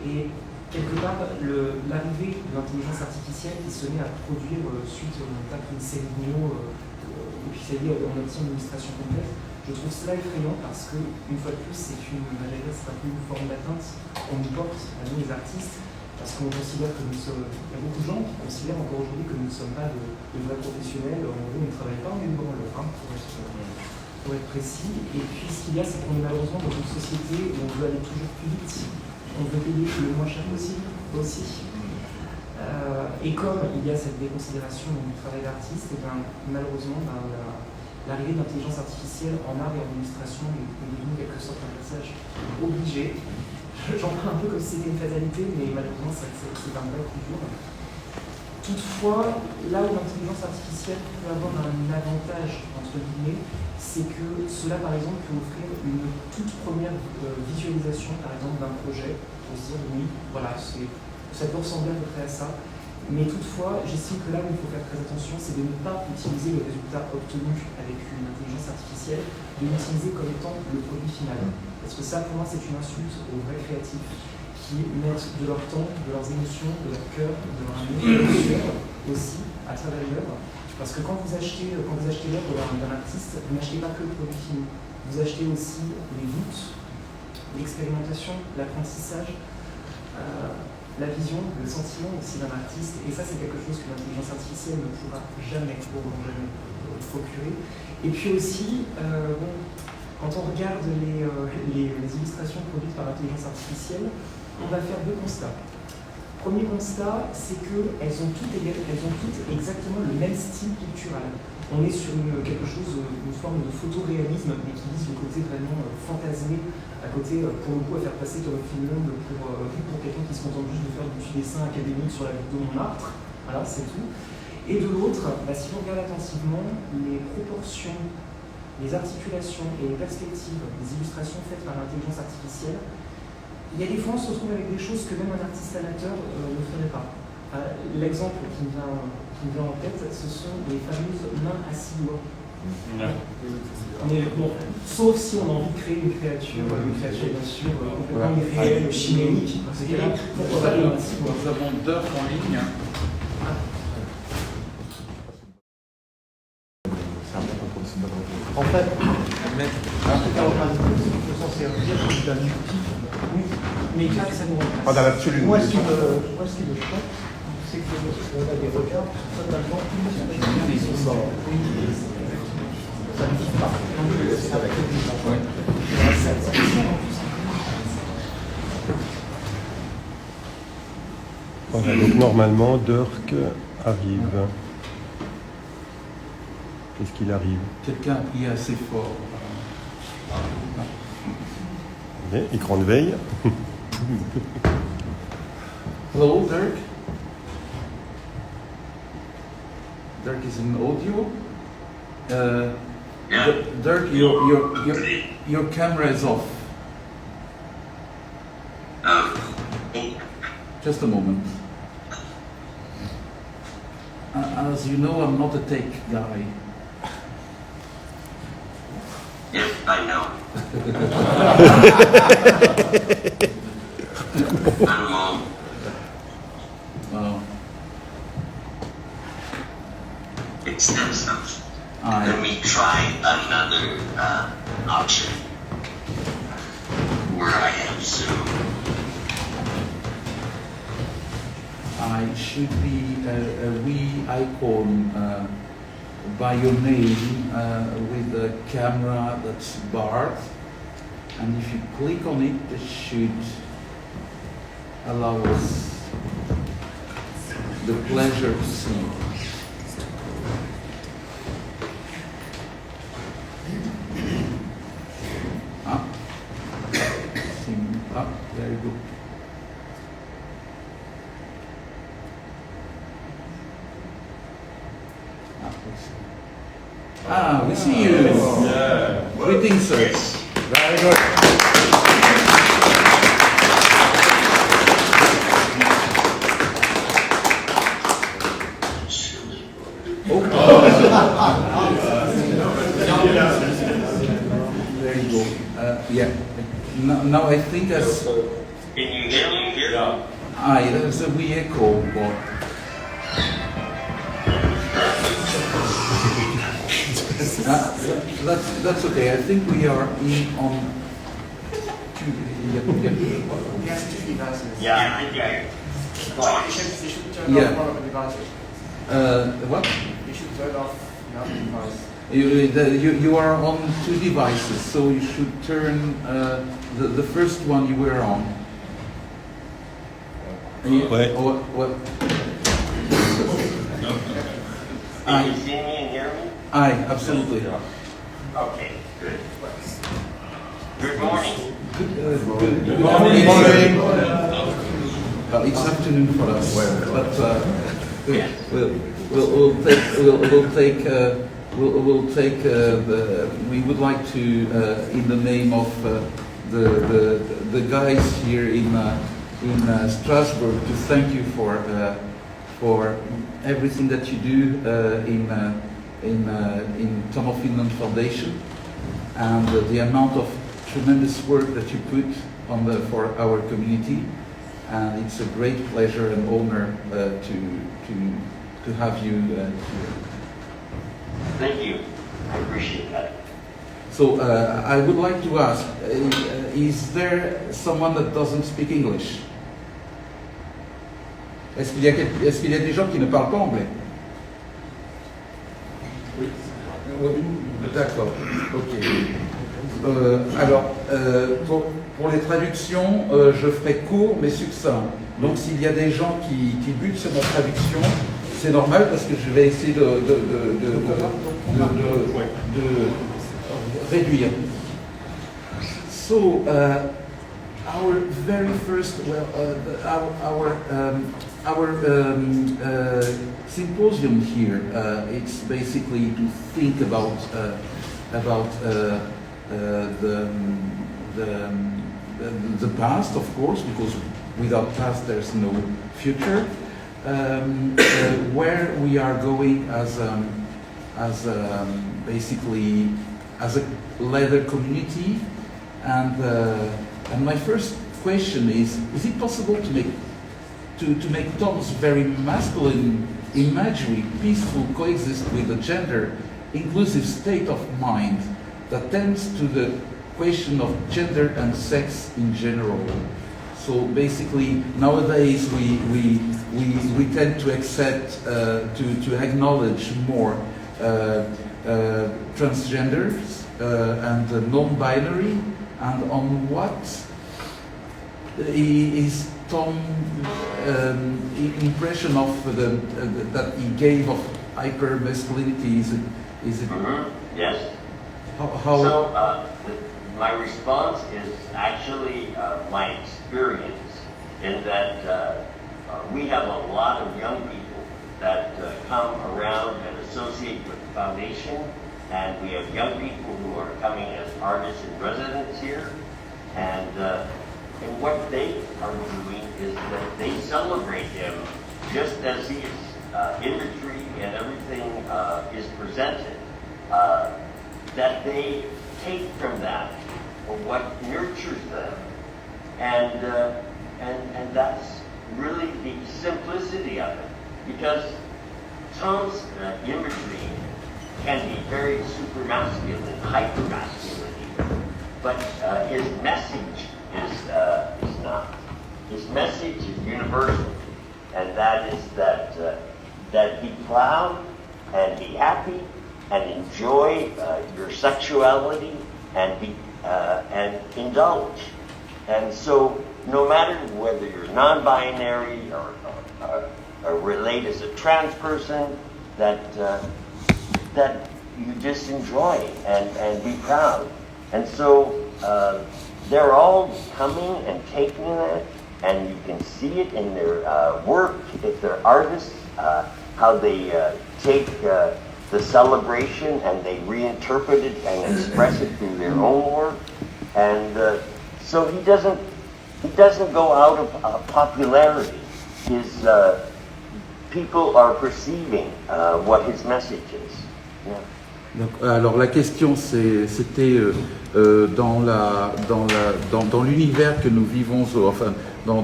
et quelque part, l'arrivée de l'intelligence artificielle qui se met à produire, suite au tape une série de mots, et puis ça y est, on obtient une illustration complète, je trouve cela effrayant parce que, une fois de plus, c'est un peu une forme d'atteinte qu'on nous porte à nous les artistes, parce qu'on considère que nous sommes. Il y a beaucoup de gens qui considèrent encore aujourd'hui que nous ne sommes pas de vrais professionnels, en gros, on ne travaille pas en une branle, pour être précis. Et puis, ce qu'il y a, c'est qu'on est malheureusement dans une société où on veut aller toujours plus vite, on veut payer le moins cher possible aussi. Et comme il y a cette déconsidération du travail d'artiste, et malheureusement, l'arrivée de l'intelligence artificielle en art et en illustration est devenue en quelque sorte un passage obligé. J'en parle un peu comme si c'était une fatalité, mais malheureusement, c'est un vrai toujours. Toutefois, là où l'intelligence artificielle peut avoir un avantage, entre guillemets, c'est que cela, par exemple, peut offrir une toute première visualisation, par exemple, d'un projet, pour se dire, oui, voilà, ça peut ressembler à peu près à ça. Mais toutefois, j'estime que là où il faut faire très attention, c'est de ne pas utiliser le résultat obtenu avec une intelligence artificielle, de l'utiliser comme étant le produit final. Parce que ça, pour moi, c'est une insulte aux vrais créatifs qui mettent de leur temps, de leurs émotions, de leur cœur, de leur émotion aussi à travers l'œuvre. Parce que quand vous achetez l'œuvre d'un artiste, vous n'achetez pas que le produit fini. Vous achetez aussi les doutes, l'expérimentation, l'apprentissage, la vision, le sentiment aussi d'un artiste. Et ça, c'est quelque chose que l'intelligence artificielle ne pourra jamais procurer. Et puis aussi, quand on regarde les illustrations produites par l'intelligence artificielle, on va faire deux constats. Premier constat, c'est qu'elles ont toutes exactement le même style pictural. On est sur quelque chose, une forme de photoréalisme, mais qui vise le côté vraiment fantasmé, à côté, pour le coup, à faire passer comme un film long pour quelqu'un qui se contente juste de faire du dessin académique sur la ville de Montmartre. Voilà, c'est tout. Et de l'autre, si on regarde attentivement, les proportions, les articulations et les perspectives des illustrations faites par l'intelligence artificielle, il y a des fois, on se retrouve avec des choses que même un artiste amateur ne ferait pas. L'exemple qui me vient en tête, ce sont les fameuses mains à 6 doigts. Sauf si on a envie de créer une créature bien sûr, complètement irréelle, chimérique. Nous avons d'heures en ligne. En fait, on s'en servir d'un outil. Mais là, ça nous remplace. Pas dans l'absolu. Moi, ce qui me choque, c'est qu'on a des regards totalement inutiles. Ça ne dit pas. C'est avec Voilà, donc normalement, Dirk arrive. Qu'est-ce qu'il arrive? Quelqu'un a prié assez fort. Okay, écran de veille. Hello, Dirk. Dirk is in audio. Dirk, your camera is off. Just a moment. As you know, I'm not a tech guy. Yes, I know. Extensive. Let me try another option where I have Zoom. I should be a wee icon by your name with a camera that's barred, and if you click on it, it should allow us the pleasure to see. Very good. We see you. Yeah. Greetings, sir. Very good. There you go. Yeah. Now I think as Can you hear me here? Yeah. Aye, there's a wee echo, but that's okay. I think we are in on two. Yes, two devices. Yeah, I think I. You should turn Yeah. off one of the devices. What? You should turn off the other device. You are on two devices, so you should turn the first one you were on. Ouais. What? Can you see me and hear me? Aye, absolutely. Okay, good. Good morning. Good morning. Well, it's afternoon for us, but we would like to, in the name of the guys here in Strasbourg, to thank you for everything that you do in Tom of Finland Foundation, and the amount of tremendous work that you put on for our community. And it's a great pleasure and honor to have you here. Thank you. I appreciate that. So I would like to ask, is there someone that doesn't speak English? Est-ce qu'il y a des gens qui ne parlent pas anglais? Oui. D'accord. Ok. Alors, pour les traductions, je ferai court mais succinct. Donc, s'il y a des gens qui butent sur ma traduction, c'est normal parce que je vais essayer de réduire. So, our very first, our symposium here, it's basically to think about the past, of course, because without past there's no future. Where we are going basically as a leather community, and my first question is it possible to make Tom's very masculine imagery peaceful coexist with a gender inclusive state of mind that tends to the question of gender and sex in general? So basically, nowadays we tend to accept, to acknowledge more transgenders and non-binary, and on what is Tom's impression of that he gave of hyper-masculinity? Is it? Yes. How? So my response is actually my experience in that we have a lot of young people that come around and associate with the foundation, and we have young people who are coming as artists in residence here, and what they are doing is that they celebrate him just as he is. Imagery and everything is presented, that they take from that what nurtures them, and that's really the simplicity of it, because Tom's imagery can be very super masculine, hyper masculine even, but his message is not. His message is universal, and that is that be proud and be happy and enjoy your sexuality and indulge. And so, no matter whether you're non-binary or relate as a trans person, that you just enjoy and be proud. And so they're all coming and taking that, and you can see it in their work, if they're artists, how they take the celebration and they reinterpret it and express it through their own work. And so he doesn't go out of popularity. His people are perceiving what his message is. Yeah. Donc, alors la question c'était dans l'univers que nous vivons, enfin dans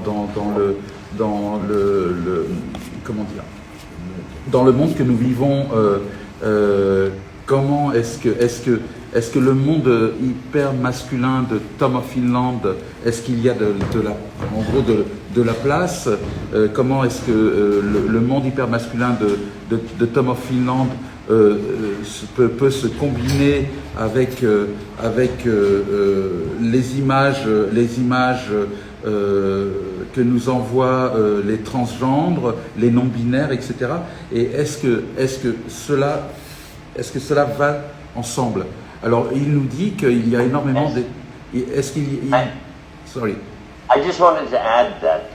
comment dire, dans le monde que nous vivons. Comment est-ce que le monde hyper masculin de Tom of Finland, est-ce qu'il y a en gros de la place? Comment est-ce que le monde hyper masculin de Tom of Finland peut se combiner avec les images que nous envoient les transgenres, les non-binaires, etc. Et est-ce que cela va ensemble? Alors, il nous dit qu'il y a énormément de... Est-ce qu'il y a... Sorry. I just wanted to add that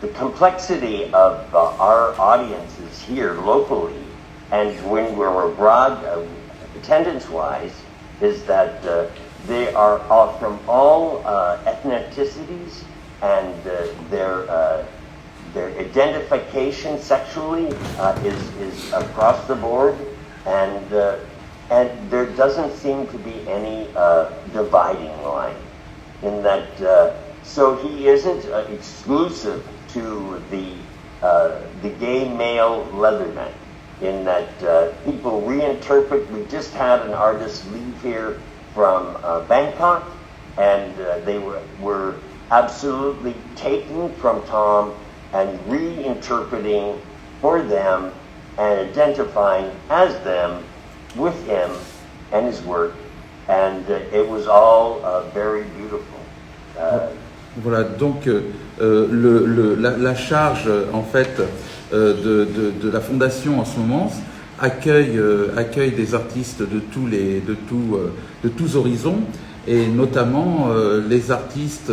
the complexity of our audiences here locally and when we're abroad, attendance-wise, is that they are all from all ethnicities, and their identification sexually is across the board, and there doesn't seem to be any dividing line in that. So he isn't exclusive to the gay male Leatherman, in that people reinterpret. We just had an artist leave here from Bangkok, and they were absolutely taking from Tom and reinterpreting for them and identifying as them with him and his work, and it was all very beautiful. Voilà, donc la charge en fait de la fondation en ce moment accueille des artistes de tous horizons, et notamment les artistes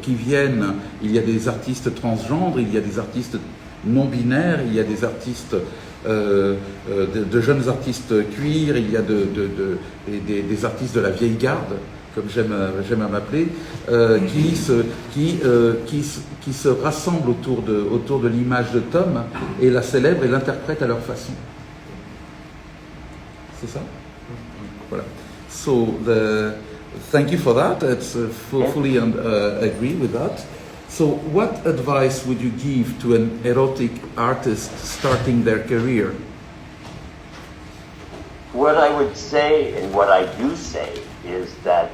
qui viennent. Il y a des artistes transgenres, il y a des artistes non binaires, il y a des artistes de jeunes artistes queer, il y a des artistes de la vieille garde, comme j'aime à m'appeler, qui se rassemblent autour de l'image de Tom et la célèbrent et l'interprètent à leur façon. C'est ça? Voilà. So thank you for that. It's fully agree with that. So what advice would you give to an erotic artist starting their career? What I would say, and what I do say, is that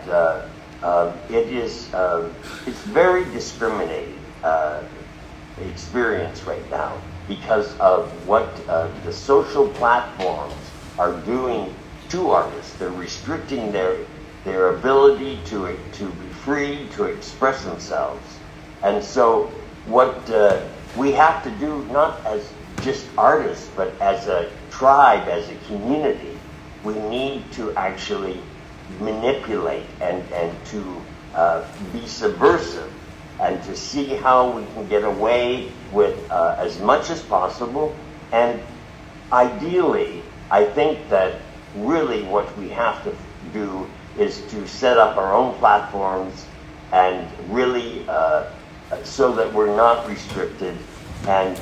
it's very discriminating experience right now because of what the social platforms are doing to artists. They're restricting their ability to be free to express themselves. And so what we have to do, not as just artists, but as a tribe, as a community, we need to actually manipulate and to be subversive and to see how we can get away with as much as possible. And ideally, I think that really what we have to do is to set up our own platforms and really so that we're not restricted, and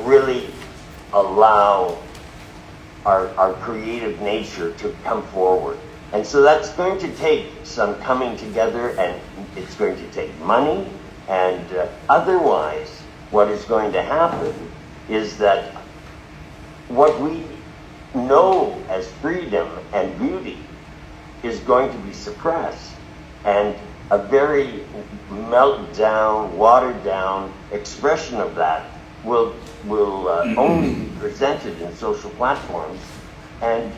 really allow our creative nature to come forward. And so that's going to take some coming together, and it's going to take money, and otherwise what is going to happen is that what we know as freedom and beauty is going to be suppressed, and a very meltdown, watered down expression of that will only be presented in social platforms, and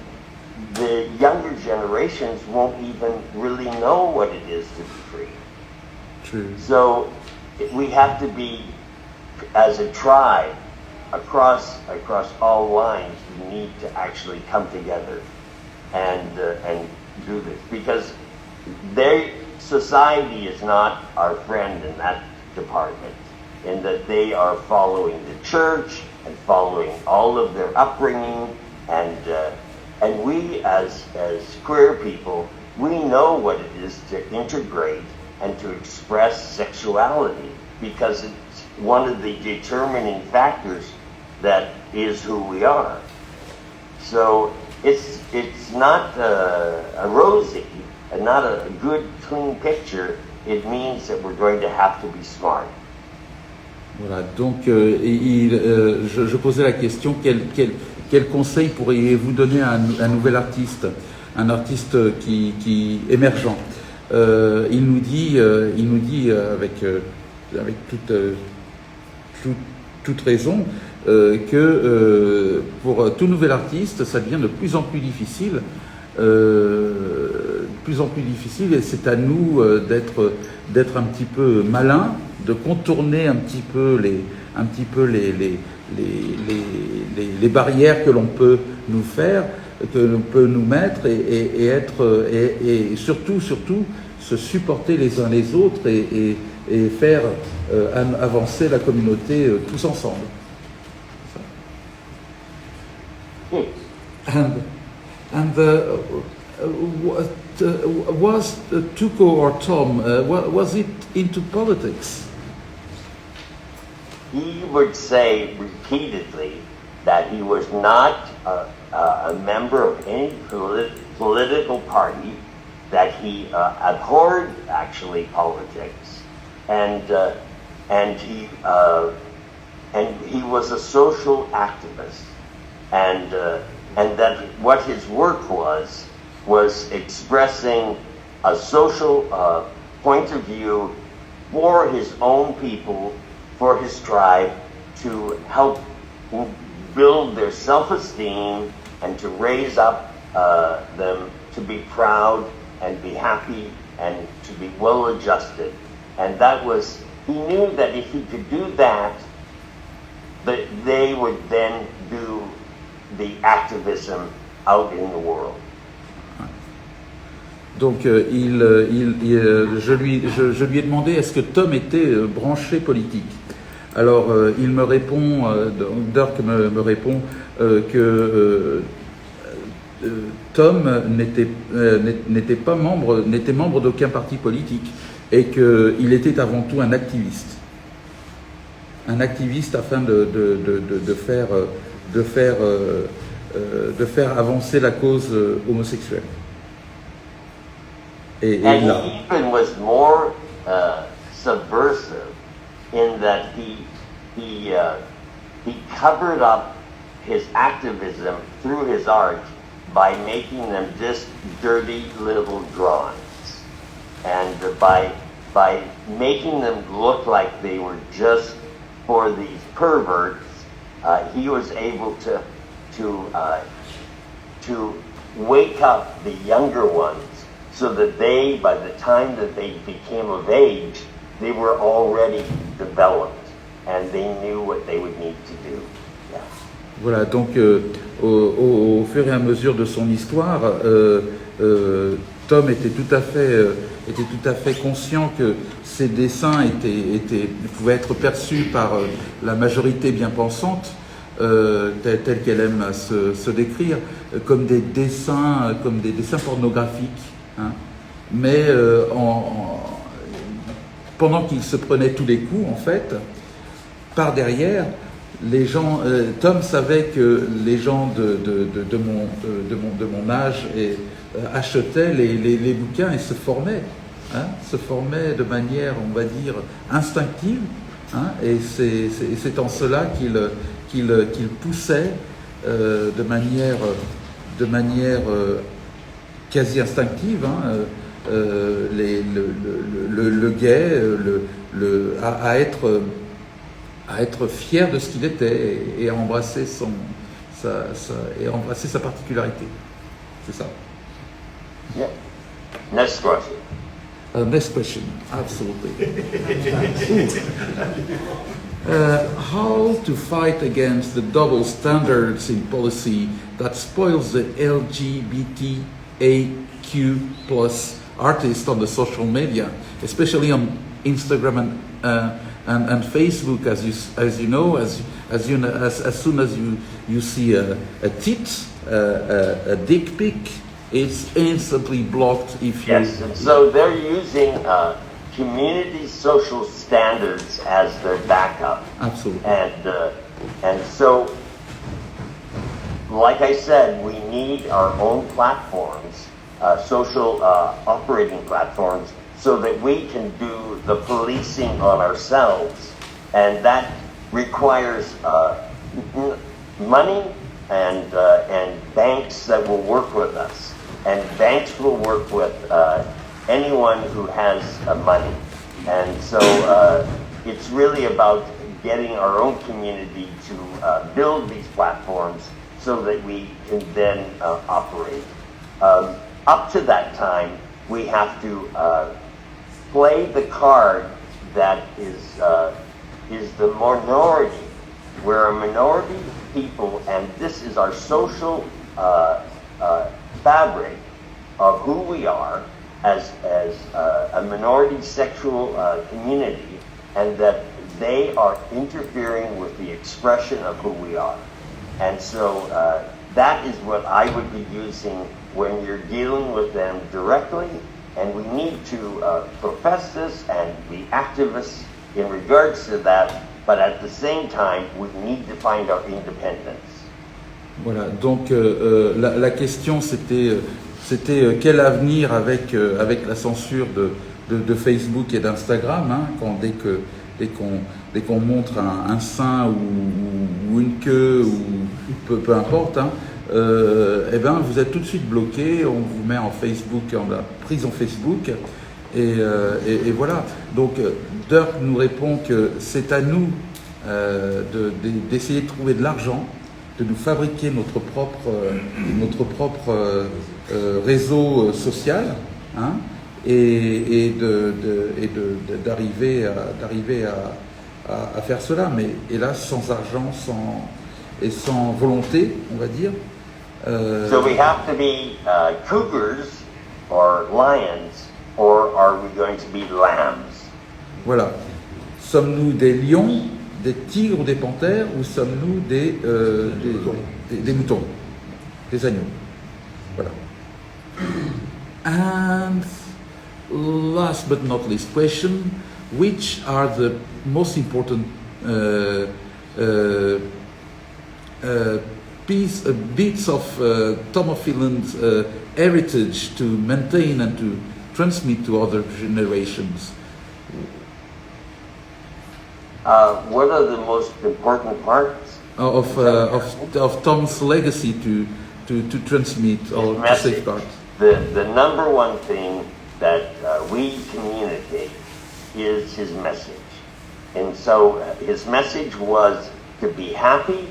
the younger generations won't even really know what it is to be free. True. So we have to be, as a tribe, across all lines, we need to actually come together and do this, because society is not our friend in that department, in that they are following the church and following all of their upbringing, and we as queer people, we know what it is to integrate and to express sexuality, because it's one of the determining factors that is who we are. So it's not a rosy and not a good, clean picture. It means that we're going to have to be smart. Voilà, donc je posais la question, quel conseil pourriez-vous donner à un nouvel artiste, un artiste qui émergent? Il nous dit avec toute raison que pour tout nouvel artiste, ça devient de plus en plus difficile. Et c'est à nous d'être un petit peu malins, de contourner un petit peu les barrières que l'on peut nous faire, que l'on peut nous mettre et surtout se supporter les uns les autres et faire avancer la communauté tous ensemble. Was Tuco or Tom, was it into politics? He would say repeatedly that he was not a member of any political party, that he abhorred actually politics, and he was a social activist, and that what his work was expressing a social point of view for his own people, for his tribe, to help build their self-esteem and to raise up them to be proud and be happy and to be well-adjusted. And he knew that if he could do that, that they would then do the activism out in the world. Donc je lui ai demandé est-ce que Tom était branché politique. Alors il me répond, Dirk me répond que Tom n'était membre d'aucun parti politique et qu'il était avant tout un activiste afin de faire avancer la cause homosexuelle. And he even was more subversive in that he covered up his activism through his art by making them just dirty little drawings, and by making them look like they were just for these perverts. He was able to wake up the younger ones, so that they, by the time that they became of age, they were already developed and they knew what they would need to do. Yeah. Voilà, donc au fur et à mesure de son histoire, Tom était tout à fait conscient que ses dessins pouvaient être perçus par la majorité bien pensante, telle qu'elle aime se décrire, comme des dessins pornographiques. Hein. Mais pendant qu'il se prenait tous les coups, en fait, par derrière, les gens, Tom savait que les gens de mon âge achetaient les bouquins et se formaient de manière, on va dire, instinctive. Hein, et c'est en cela qu'il poussait de manière quasi instinctive, hein, le gay à être fier de ce qu'il était et à embrasser sa particularité. C'est ça. Yeah. Next question. Next question, absolutely. How to fight against the double standards in policy that spoils the LGBTAQ+ artists on the social media, especially on Instagram and Facebook, as you know, as soon as you see a tit, a dick pic, it's instantly blocked if you... Yes, and so they're using community social standards as their backup. Absolutely. And so, like I said, we need our own platforms, social operating platforms, so that we can do the policing on ourselves and that requires money and banks that will work with us, and banks will work with anyone who has money, and so it's really about getting our own community to build these platforms so that we can then operate. Up to that time, we have to play the card that is the minority. We're a minority people, and this is our social fabric of who we are as a minority sexual community, and that they are interfering with the expression of who we are. And so that is what I would be using when you're dealing with them directly, and we need to profess this and be activists in regards to that, but at the same time, we need to find our independence. Voilà, donc la question c'était quel avenir avec la censure de Facebook et d'Instagram, hein, dès qu'on montre un sein ou une queue ou peu importe, hein, eh ben vous êtes tout de suite bloqué, on vous met en Facebook, en prison Facebook, et voilà. Donc Dirk nous répond que c'est à nous d'essayer de trouver de l'argent, de nous fabriquer notre propre réseau social, hein, et d'arriver à faire cela, mais hélas sans argent, sans volonté, on va dire. So we have to be cougars or lions, or are we going to be lambs? Voilà. Sommes-nous des lions, des tigres ou des panthères, ou sommes-nous des moutons, des agneaux? Voilà. And last but not least question, which are the most important bits of Tom of Finland's heritage to maintain and to transmit to other generations? What are the most important parts of Tom's legacy to transmit or to safeguard? The number one thing that we communicate is his message. And so his message was to be happy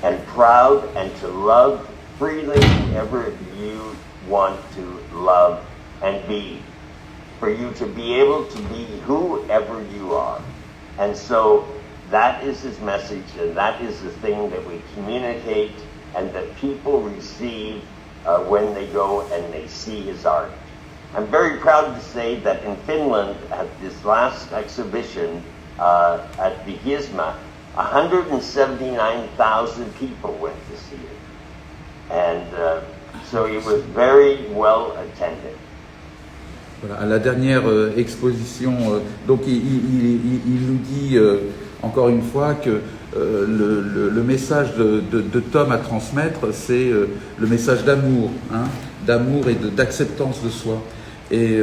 and proud and to love freely whoever you want to love and be. For you to be able to be whoever you are. And so that is his message, and that is the thing that we communicate and that people receive when they go and they see his art. I'm very proud to say that in Finland, at this last exhibition at Vihisma, 179,000 people went to see it. And so it was very well attended. Voilà, à la dernière exposition, donc il nous dit encore une fois que le message de Tom à transmettre, c'est le message d'amour, hein, d'amour et d'acceptance de soi. Et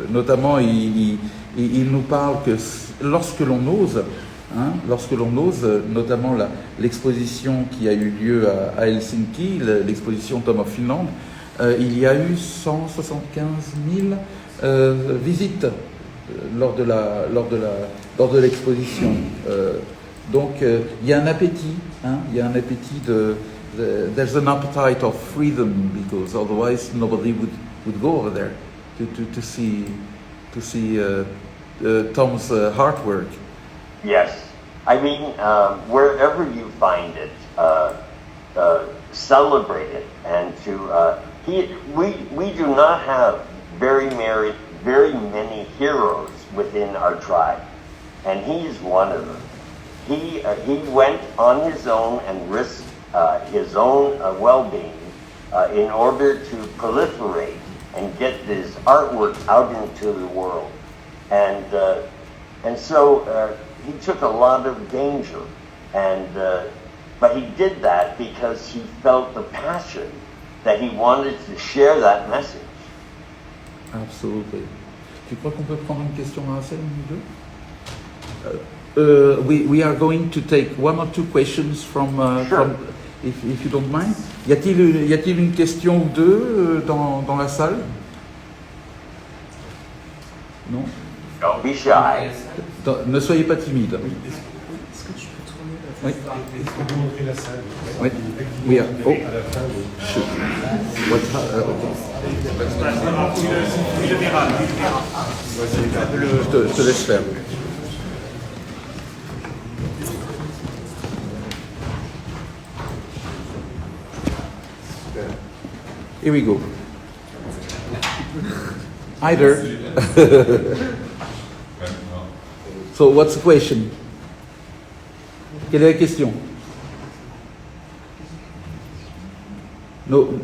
notamment, il nous parle que lorsque l'on ose, notamment l'exposition qui a eu lieu à Helsinki, l'exposition Tom of Finland, il y a eu 175 000 visites lors de l'exposition. Donc il y a un appétit, hein, il y a un appétit there's an appetite of freedom, because otherwise nobody would go over there to see Tom's artwork. Yes, I mean wherever you find it, celebrate it, and to we do not have very many heroes within our tribe, and he's one of them. He went on his own and risked his own well-being in order to proliferate and get his artwork out into the world, and so he took a lot of danger, but he did that because he felt the passion that he wanted to share that message. Absolutely. Tu crois qu'on peut prendre une question à Hassan ou deux? We are going to take one or two questions from, if you don't mind. Y a-t-il une question ou deux dans la salle? Non? Don't be shy. Ne soyez pas timide. Est-ce que tu peux tourner la Oui. Est-ce qu'on peut montrer la salle? Oui. Oui. Oh. À la fin, Je te laisse faire. Here we go. Either. So what's the question? Quelle est la question? No,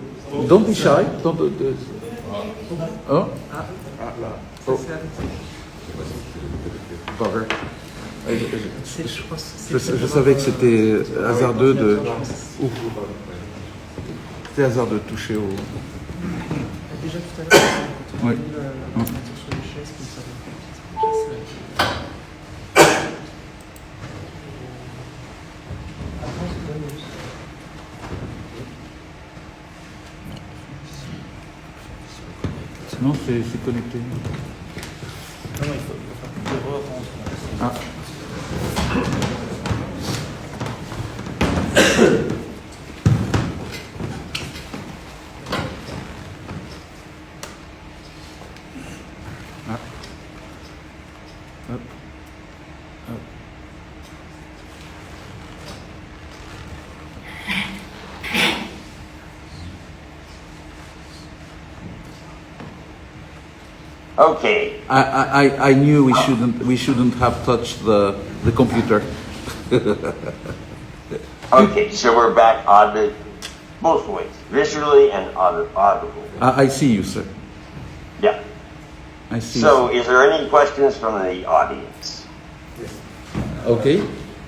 don't be shy. Don't. Oh. Oh. Bugger. Je savais que c'était hasardeux de. Ouf. C'était hasardeux de toucher au. Déjà tout à l'heure, quand on Oui. a mis la sur les chaises, comme ça, Non, c'est connecté. Non, il faut faire plus de rentre. Ah. Okay. I knew we shouldn't have touched the computer. Okay, so we're back on the both ways, visually and audible. I see you, sir. Yeah. I see. So, is there any questions from the audience? Okay.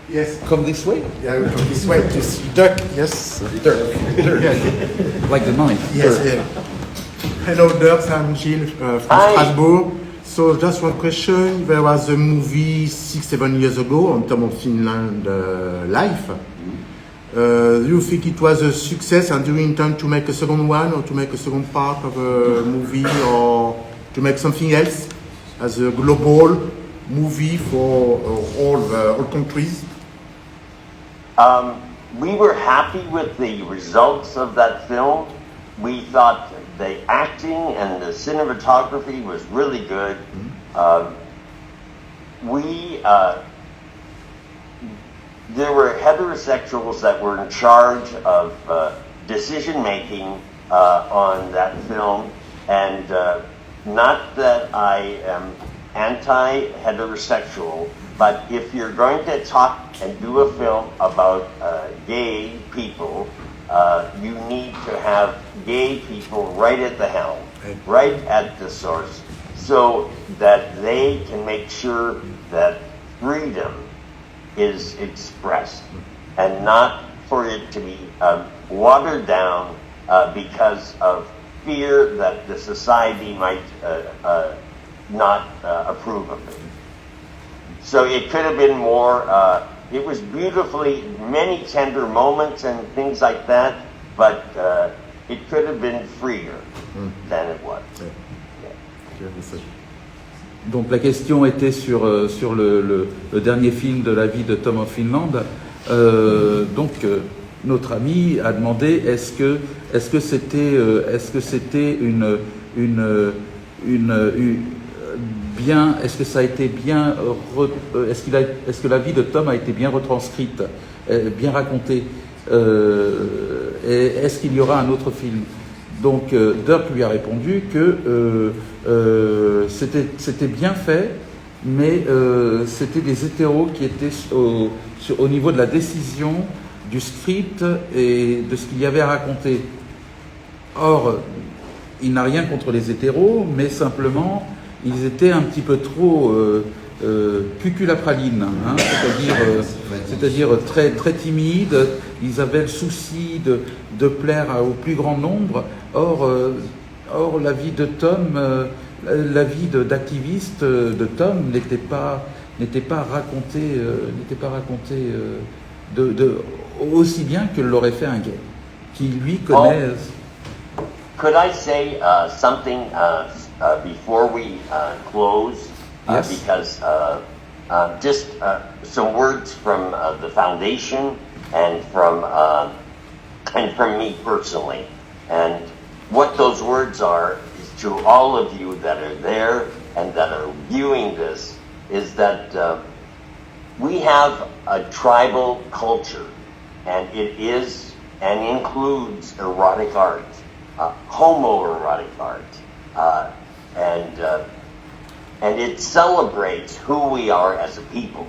Yes. Come this way. Yeah, we come this way to see duck. Yes. Dirk. Like the knife. Yes. Dirk. Yeah. Hello, Dirk. I'm Gilles from Hi. Strasbourg. So, just one question. There was a movie 6-7 years ago on Tom of Finland life. Do you think it was a success, and do you intend to make a second one, or to make a second part of a movie, or to make something else as a global movie for all countries? We were happy with the results of that film. We thought the acting and the cinematography was really good. There were heterosexuals that were in charge of decision making on that film, and not that I am anti-heterosexual, but if you're going to talk and do a film about gay people, you need to have gay people right at the helm, right at the source, so that they can make sure that freedom is expressed, and not for it to be watered down because of fear that the society might not approve of it. So it could have been more, it was beautifully, many tender moments and things like that, but it could have been freer than it was. Donc la question était sur le dernier film de la vie de Tom of Finland. Notre ami a demandé est-ce que c'était bien, est-ce que ça a été bien, est-ce que la vie de Tom a été bien retranscrite, bien racontée, et est-ce qu'il y aura un autre film? Donc Dirk lui a répondu que c'était bien fait, mais c'était des hétéros qui étaient au niveau de la décision, du script et de ce qu'il y avait à raconter. Or, il n'a rien contre les hétéros, mais simplement, ils étaient un petit peu trop cuculapraline, hein, c'est-à-dire très, très timides. Ils avaient le souci de plaire au plus grand nombre. Or la vie de Tom, la vie d'activiste de Tom n'était pas n'était pas raconté, aussi bien que l'aurait fait un gay, qui lui connaît. Could I say something before we close? Yes. Because just some words from the foundation and from me personally. And what those words are is to all of you that are there and that are viewing this, is that we have a tribal culture, and it is and includes erotic art, homoerotic art, and it celebrates who we are as a people.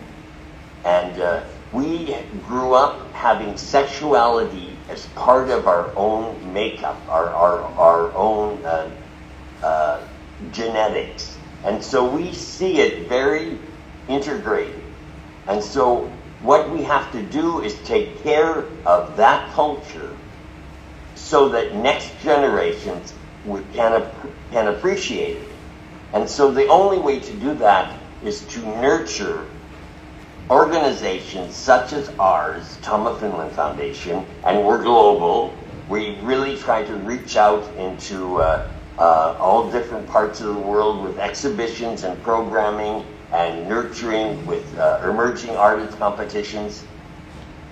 And we grew up having sexuality as part of our own makeup, our own genetics. And so we see it very integrated. And so what we have to do is take care of that culture so that next generations can appreciate it. And so the only way to do that is to nurture organizations such as ours, Tom of Finland Foundation, and we're global. We really try to reach out into all different parts of the world with exhibitions and programming and nurturing with emerging artist competitions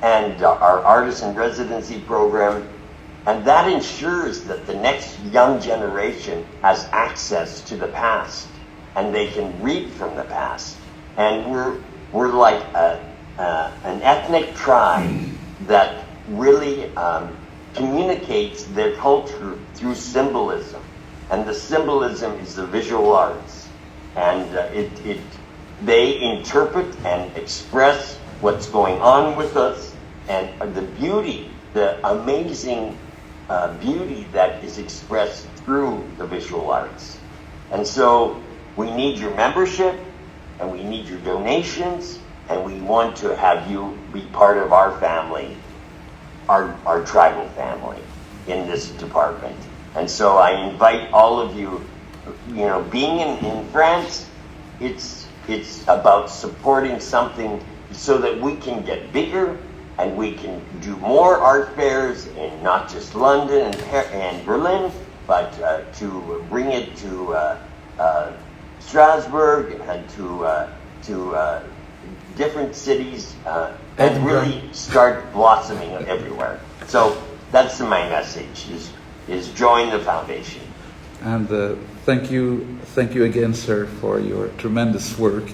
and our artist in residency program. And that ensures that the next young generation has access to the past and they can read from the past. And we're like an ethnic tribe that really communicates their culture through symbolism. And the symbolism is the visual arts. And they interpret and express what's going on with us, and the beauty, the amazing beauty that is expressed through the visual arts. And so we need your membership, and we need your donations, and we want to have you be part of our family, our tribal family in this department. And so I invite all of you, being in France, it's about supporting something so that we can get bigger and we can do more art fairs in not just London and Berlin, but to bring it to Strasbourg and to different cities and really start blossoming everywhere. So that's my message: is join the foundation. And thank you again, sir, for your tremendous work.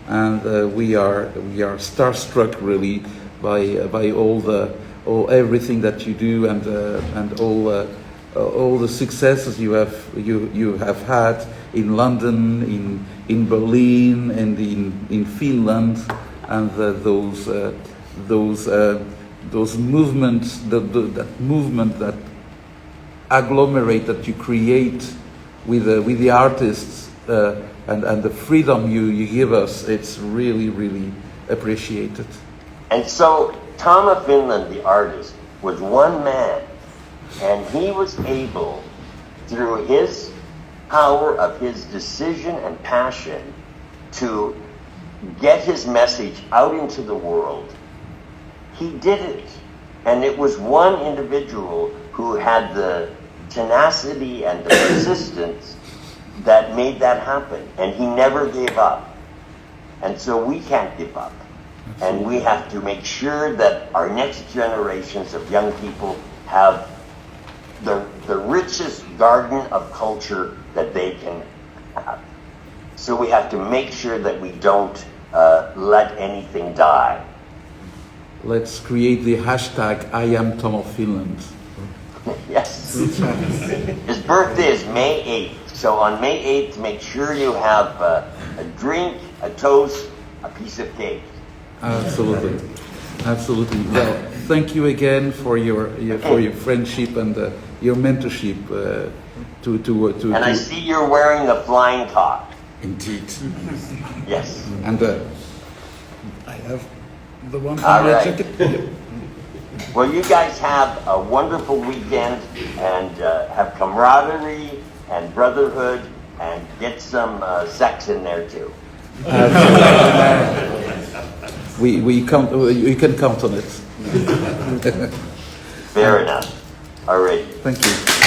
And we are starstruck really by all everything that you do and all the successes you have had in London, in Berlin, and in Finland, and those movements, that movement that agglomerate that you create with the artists and the freedom you give us. It's really, really appreciated. And so Tom of Finland, the artist, was one man, and he was able, through his power of his decision and passion, to get his message out into the world. He did it. And it was one individual who had the tenacity and the persistence that made that happen. And he never gave up. And so we can't give up. And we have to make sure that our next generations of young people have the richest garden of culture that they can have. So we have to make sure that we don't let anything die. Let's create the hashtag I am Tom of Finland. Yes. His birthday is May 8th. So on May 8th, make sure you have a drink, a toast, a piece of cake. Absolutely. Absolutely. Well, thank you again for your friendship and your mentorship. And I see you're wearing the flying cock. Indeed. Yes. And I have the one All right. jacket. Well, you guys have a wonderful weekend and have camaraderie and brotherhood and get some sex in there too. We count. You can count on it. Fair enough. All right. Thank you.